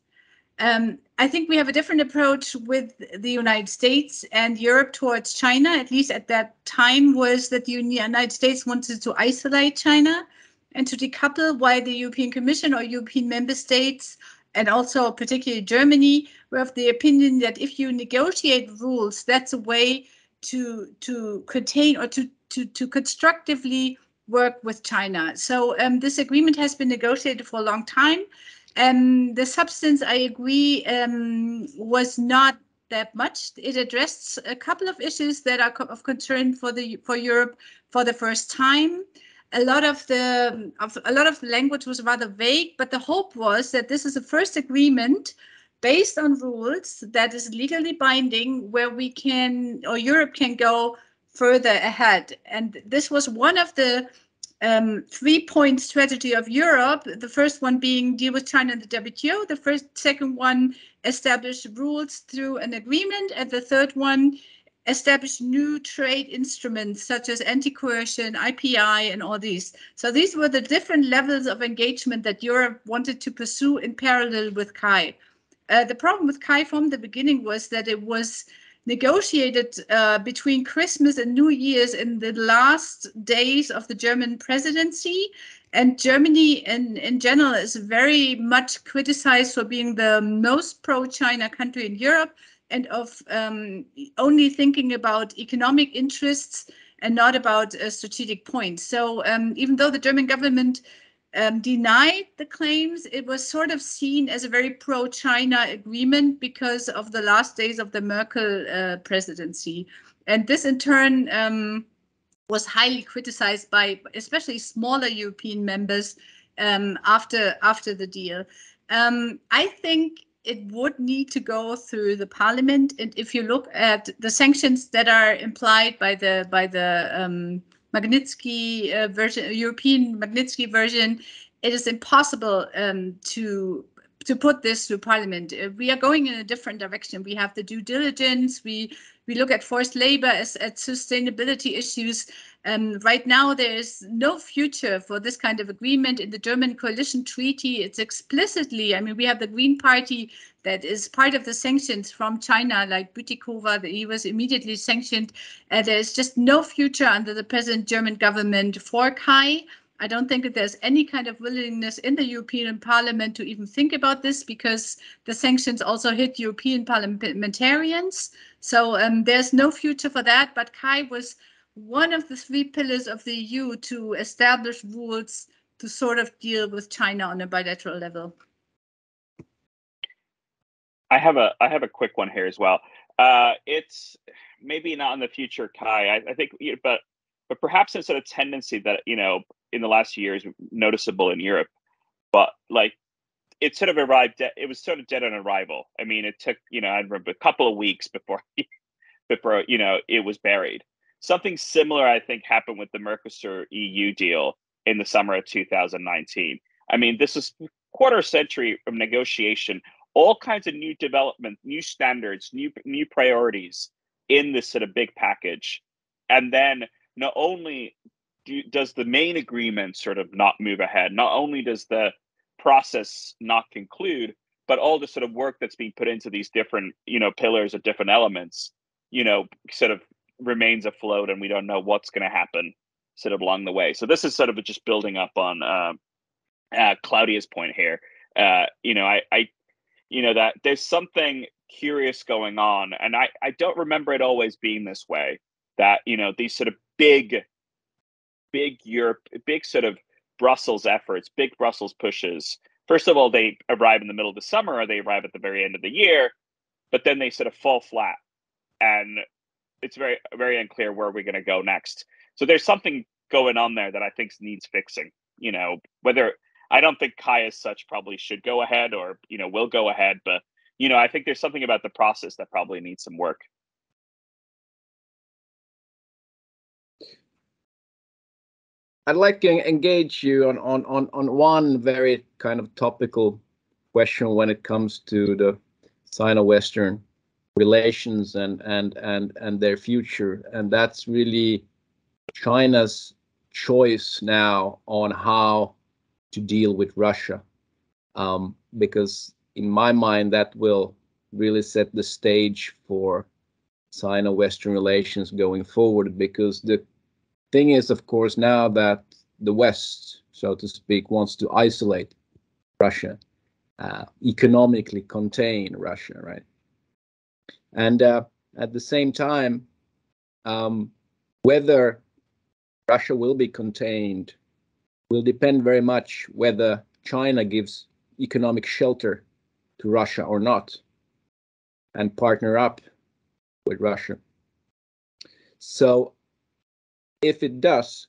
I think we have a different approach with the United States and Europe towards China, at least at that time, was that the United States wanted to isolate China and to decouple, while the European Commission or European member states, and also particularly Germany, were of the opinion that if you negotiate rules, that's a way to contain or to constructively work with China. So this agreement has been negotiated for a long time. The substance, I agree, was not that much. It addressed a couple of issues that are of concern for Europe for the first time. A lot of the language was rather vague, but the hope was that this is the first agreement based on rules that is legally binding, where we can, or Europe can go further ahead. And this was one of the 3-point strategy of Europe. The first one being deal with China and the WTO. The second one, establish rules through an agreement. And the third one, establish new trade instruments such as anti-coercion, IPI, and all these. So these were the different levels of engagement that Europe wanted to pursue in parallel with CAI. The problem with CAI from the beginning was that it was negotiated between Christmas and New Year's in the last days of the German presidency. And Germany in general is very much criticized for being the most pro-China country in Europe, and of only thinking about economic interests and not about strategic points. So even though the German government denied the claims, it was sort of seen as a very pro-China agreement because of the last days of the Merkel presidency. And this in turn was highly criticized by especially smaller European members after the deal. I think it would need to go through the parliament. And if you look at the sanctions that are implied by the Magnitsky version, European Magnitsky version, it is impossible to put this through Parliament. We are going in a different direction. We have the due diligence. We look at forced labor as at sustainability issues. Right now, there is no future for this kind of agreement in the German coalition treaty. It's explicitly, I mean, we have the Green Party that is part of the sanctions from China, like Bütikofer, he was immediately sanctioned. There's just no future under the present German government for CAI. I don't think that there's any kind of willingness in the European Parliament to even think about this, because the sanctions also hit European parliamentarians. So there's no future for that. But CAI was one of the 3 pillars of the EU to establish rules to sort of deal with China on a bilateral level. I have a quick one here as well. It's maybe not in the future, Kai. I think, but perhaps it's a tendency that in the last years noticeable in Europe. But like, it sort of arrived. It was sort of dead on arrival. I mean, it took I remember a couple of weeks before it was buried. Something similar, I think, happened with the Mercosur EU deal in the summer of 2019. I mean, this is quarter century of negotiation, all kinds of new development, new standards, new priorities in this sort of big package. And then not only does the main agreement sort of not move ahead, not only does the process not conclude, but all the sort of work that's being put into these different, pillars of different elements, sort of remains afloat, and we don't know what's going to happen sort of along the way. So this is sort of just building up on Claudia's point here. That there's something curious going on, and I don't remember it always being this way. That these sort of big Europe, big sort of Brussels efforts, big Brussels pushes. First of all, they arrive in the middle of the summer, or they arrive at the very end of the year, but then they sort of fall flat, and it's very, very unclear where we're going to go next. So there's something going on there that I think needs fixing. Whether I don't think CAI as such probably should go ahead, or will go ahead, but I think there's something about the process that probably needs some work. I'd like to engage you on one very kind of topical question when it comes to the Sino-Western relations and their future, and that's really China's choice now on how to deal with Russia, because in my mind that will really set the stage for Sino-Western relations going forward, because the thing is, of course, now that the West, so to speak, wants to isolate Russia, economically contain Russia, right? And at the same time, whether Russia will be contained will depend very much whether China gives economic shelter to Russia or not, and partner up with Russia. So if it does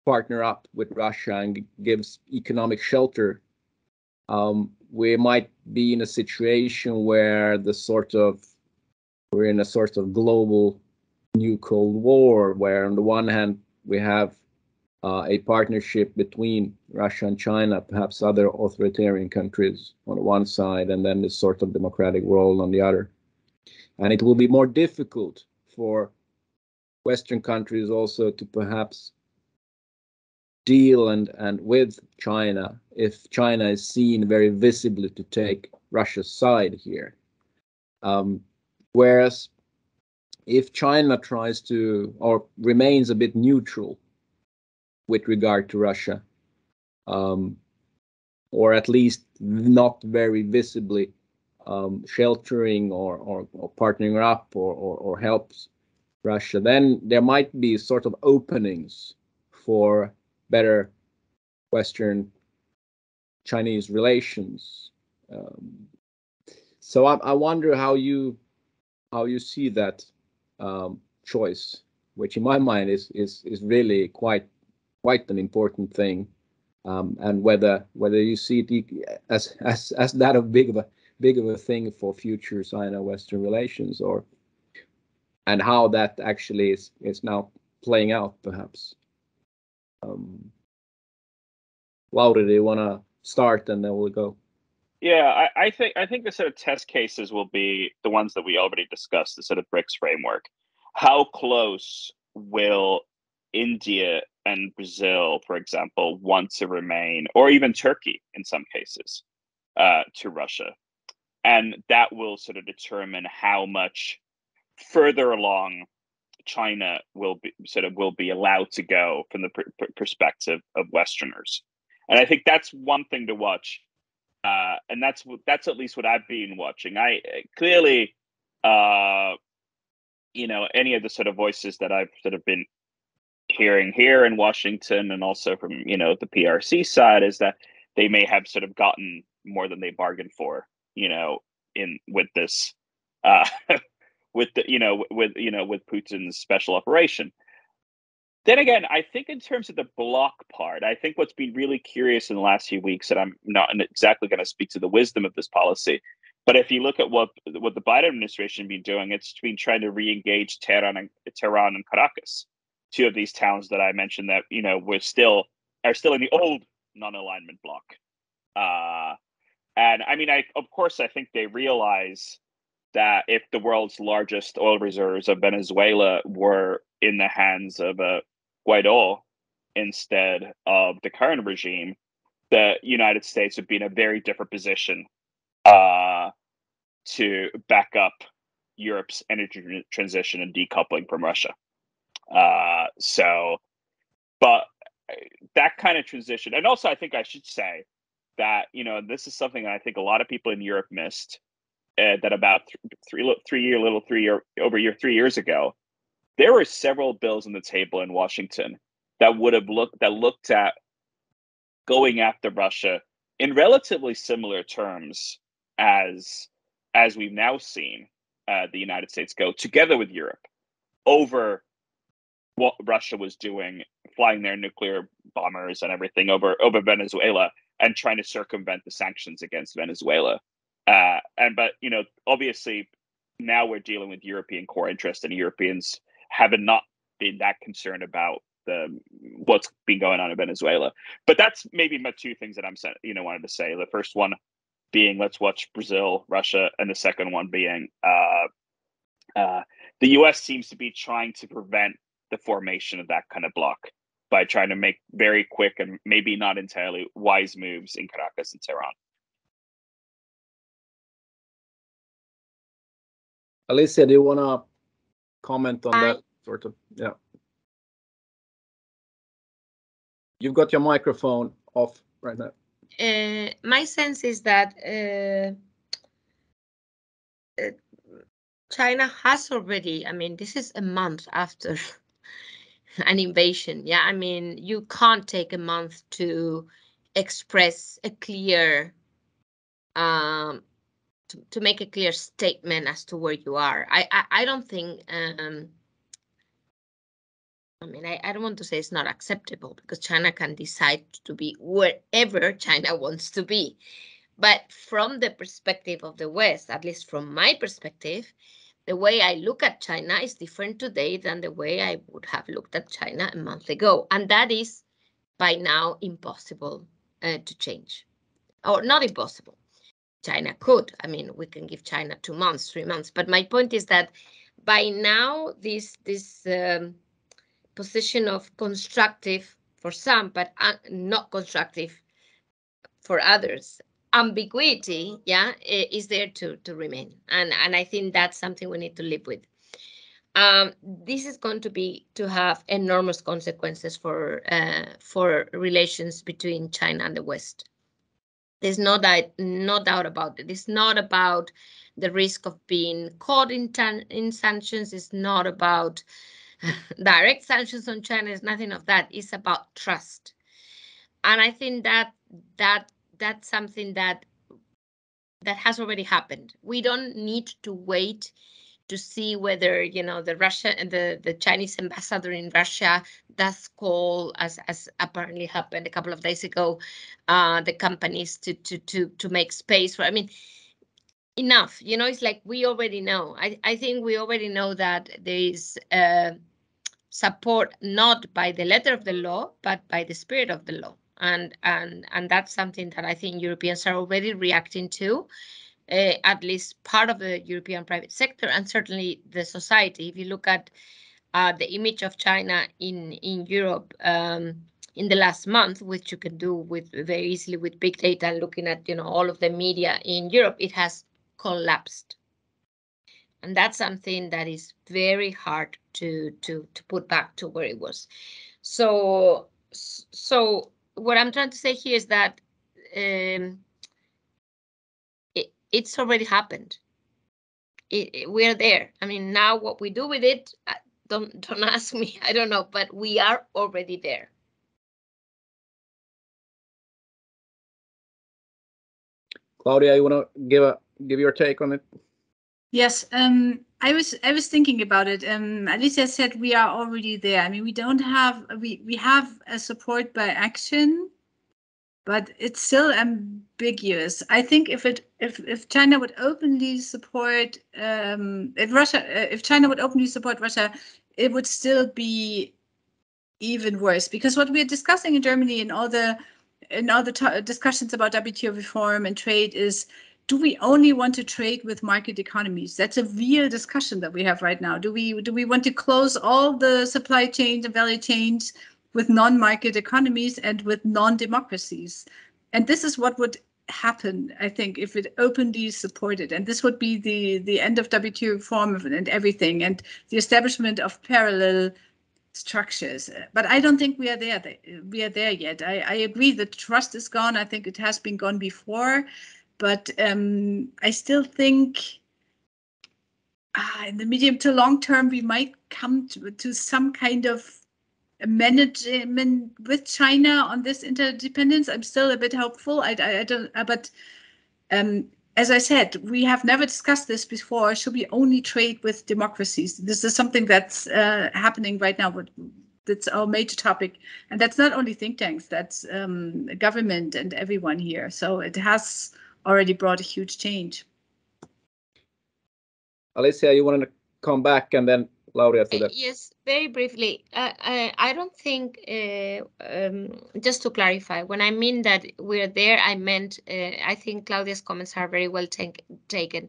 partner up with Russia and gives economic shelter, we might be in a situation where we're in a sort of global new Cold War, where on the one hand we have a partnership between Russia and China, perhaps other authoritarian countries on one side, and then this sort of democratic world on the other. And it will be more difficult for Western countries also to perhaps deal and with China if China is seen very visibly to take Russia's side here. Whereas if China tries to or remains a bit neutral with regard to Russia, or at least not very visibly sheltering or partnering up or helps Russia, then there might be sort of openings for better Western Chinese relations. So I wonder how you see that choice, which in my mind is really quite an important thing, and whether you see it as that of big of a thing for future Sino-Western relations, and how that actually is now playing out, perhaps. Laura, do you want to start, and then we'll go? Yeah, I think the sort of test cases will be the ones that we already discussed, the sort of BRICS framework. How close will India and Brazil, for example, want to remain, or even Turkey in some cases, to Russia? And that will sort of determine how much further along China will be allowed to go from the perspective of Westerners. And I think that's one thing to watch. And that's at least what I've been watching. I clearly, any of the sort of voices that I've sort of been hearing here in Washington, and also from the PRC side, is that they may have sort of gotten more than they bargained for, with this, with Putin's special operation. Then again, I think in terms of the block part, I think what's been really curious in the last few weeks, and I'm not exactly going to speak to the wisdom of this policy, but if you look at what the Biden administration has been doing, it's been trying to re-engage Tehran and Caracas, two of these towns that I mentioned that are still in the old non-alignment bloc. And I mean, of course, I think they realize that if the world's largest oil reserves of Venezuela were in the hands of Guaido instead of the current regime, the United States would be in a very different position to back up Europe's energy transition and decoupling from Russia. But that kind of transition, and also I think I should say that this is something that I think a lot of people in Europe missed. That about 3 years ago, there were several bills on the table in Washington that looked at going after Russia in relatively similar terms as we've now seen the United States go together with Europe over what Russia was doing, flying their nuclear bombers and everything over Venezuela and trying to circumvent the sanctions against Venezuela. But obviously now we're dealing with European core interest, and Europeans haven't not been that concerned about what's been going on in Venezuela. But that's maybe my two things that I'm wanted to say. The first one being, let's watch Brazil, Russia, and the second one being the U.S. seems to be trying to prevent the formation of that kind of bloc by trying to make very quick and maybe not entirely wise moves in Caracas and Tehran. Alicia, do you want to comment on that sort of? Yeah. You've got your microphone off right now. My sense is that China has already, I mean, this is a month after an invasion. Yeah, I mean, you can't take a month to express a clear to make a clear statement as to where you are. I don't think I mean, I don't want to say it's not acceptable, because China can decide to be wherever China wants to be. But from the perspective of the West, at least from my perspective, the way I look at China is different today than the way I would have looked at China a month ago. And that is by now impossible to change. Or not impossible. China could. I mean, we can give China 2 months, 3 months. But my point is that by now, this position of constructive for some, but not constructive for others, ambiguity, yeah, is there to remain. And I think that's something we need to live with. This is going to have enormous consequences for relations between China and the West. There's no doubt about it. It's not about the risk of being caught in sanctions. It's not about direct sanctions on China. It's nothing of that. It's about trust. And I think that's something that has already happened. We don't need to wait to see whether, you know, the Chinese ambassador in Russia does call, as apparently happened a couple of days ago, the companies to make space for. I mean, enough. You know, it's like we already know. I think we already know that there is support not by the letter of the law, but by the spirit of the law, and that's something that I think Europeans are already reacting to. At least part of the European private sector, and certainly the society. If you look at the image of China in Europe in the last month, which you can do with very easily with big data and looking at, you know, all of the media in Europe, it has collapsed. And that's something that is very hard to put back to where it was. So what I'm trying to say here is that it's already happened. We're there. I mean, now what we do with it, don't ask me. I don't know, but we are already there. Claudia, you want to give your take on it? Yes, I was thinking about it. Alicia said we are already there. I mean, we have a support by action, but it's still ambiguous. I think if China would openly support if China would openly support Russia, it would still be even worse, because what we're discussing in Germany and all the discussions about WTO reform and trade is, do we only want to trade with market economies? That's a real discussion that we have right now. Do we want to close all the supply chains and value chains with non-market economies and with non-democracies? And this is what would happen, I think, if it openly supported. And this would be the end of WTO reform and everything, and the establishment of parallel structures. But I don't think we are there. We are there yet. I agree that trust is gone. I think it has been gone before, but I still think in the medium to long term we might come to some kind of management with China on this interdependence. I'm still a bit hopeful. I don't. But as I said, we have never discussed this before. Should we only trade with democracies? This is something that's happening right now. But that's our major topic, and that's not only think tanks. That's government and everyone here. So it has already brought a huge change. Alicia, you want to come back, and then Claudia after that? Yes, very briefly. I don't think, just to clarify, when I mean that we're there, I meant, I think Claudia's comments are very well taken.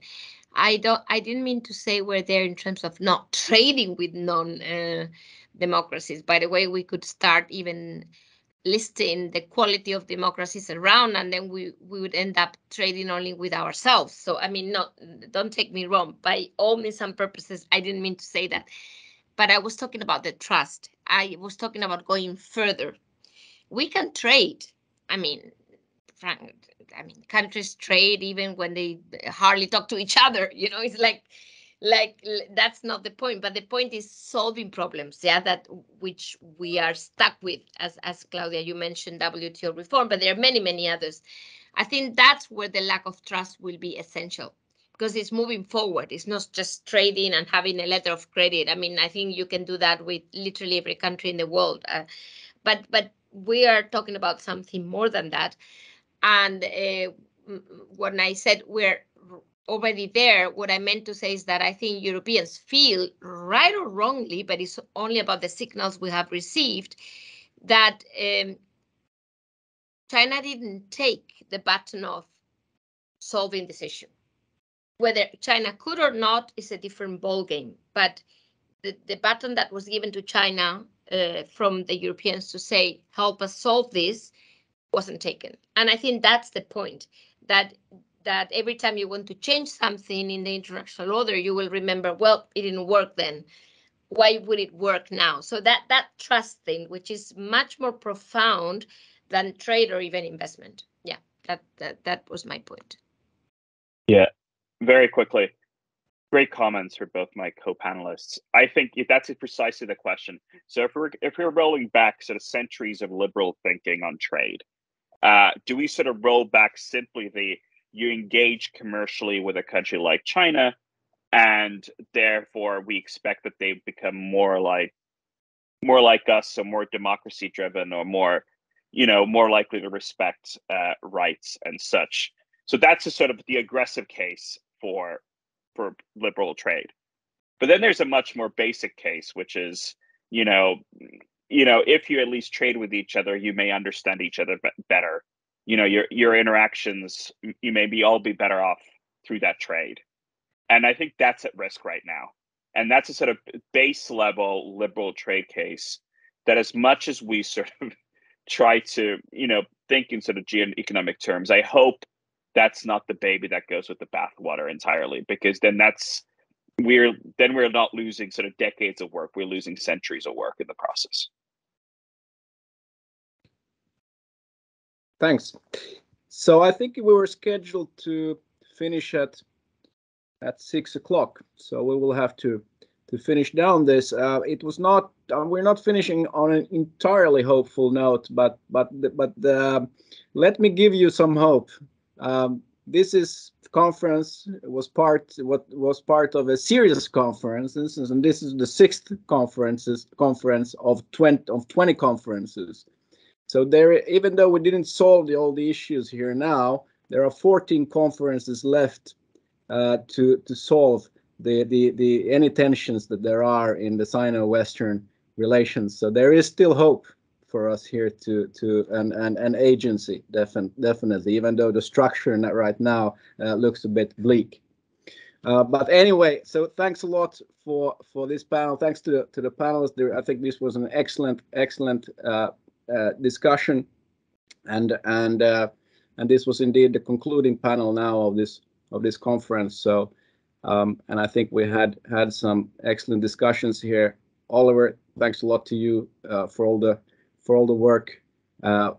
I didn't mean to say we're there in terms of not trading with non-democracies. By the way, we could start even listing the quality of democracies around, and then we would end up trading only with ourselves. So, I mean, don't take me wrong. By all means and purposes, I didn't mean to say that. But I was talking about the trust. I was talking about going further. We can trade. I mean, countries trade even when they hardly talk to each other. You know, it's like that's not the point. But the point is solving problems. Yeah, that which we are stuck with, as Claudia, you mentioned WTO reform, but there are many others. I think that's where the lack of trust will be essential, because it's moving forward. It's not just trading and having a letter of credit. I mean, I think you can do that with literally every country in the world. But we are talking about something more than that. And when I said we're already there, what I meant to say is that I think Europeans feel, right or wrongly, but it's only about the signals we have received, that China didn't take the baton of solving this issue. Whether China could or not is a different ballgame, but the baton that was given to China from the Europeans to say, help us solve this, wasn't taken. And I think that's the point, that every time you want to change something in the international order, you will remember, well, it didn't work then. Why would it work now? So that trust thing, which is much more profound than trade or even investment. Yeah, that was my point. Yeah, very quickly. Great comments for both my co-panelists. I think that's precisely the question. So if we're rolling back sort of centuries of liberal thinking on trade, do we sort of roll back simply you engage commercially with a country like China, and therefore we expect that they become more like us, so more democracy driven, or more likely to respect rights and such. So that's a sort of the aggressive case for liberal trade. But then there's a much more basic case, which is, if you at least trade with each other, you may understand each other better. Your interactions, you may all be better off through that trade. And I think that's at risk right now. And that's a sort of base level liberal trade case that, as much as we sort of try to, think in sort of geoeconomic terms, I hope that's not the baby that goes with the bathwater entirely, because then we're not losing sort of decades of work, we're losing centuries of work in the process. Thanks. So I think we were scheduled to finish at 6 o'clock. So we will have to finish down this. It was not. We're not finishing on an entirely hopeful note, but let me give you some hope. This conference was part of a serious conference, and this is the 6th conference of 20 conferences. So even though we didn't solve all the issues here now, there are 14 conferences left to solve any tensions that there are in the Sino-Western relations. So there is still hope for us here to an agency, definitely, even though the structure right now looks a bit bleak. But anyway, so thanks a lot for this panel. Thanks to the panelists. I think this was an excellent discussion, and this was indeed the concluding panel now of this conference. So and I think we had some excellent discussions here. Oliver, thanks a lot to you for all the work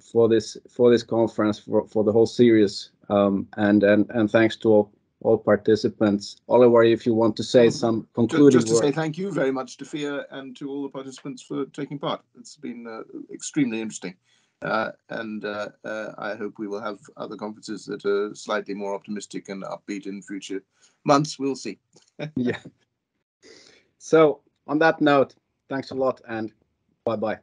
for this conference, for the whole series, and thanks to all participants. Oliver, if you want to say some concluding just to say thank you very much to FIIA and to all the participants for taking part. It's been extremely interesting. And I hope we will have other conferences that are slightly more optimistic and upbeat in future months. We'll see. Yeah. So on that note, thanks a lot and bye-bye.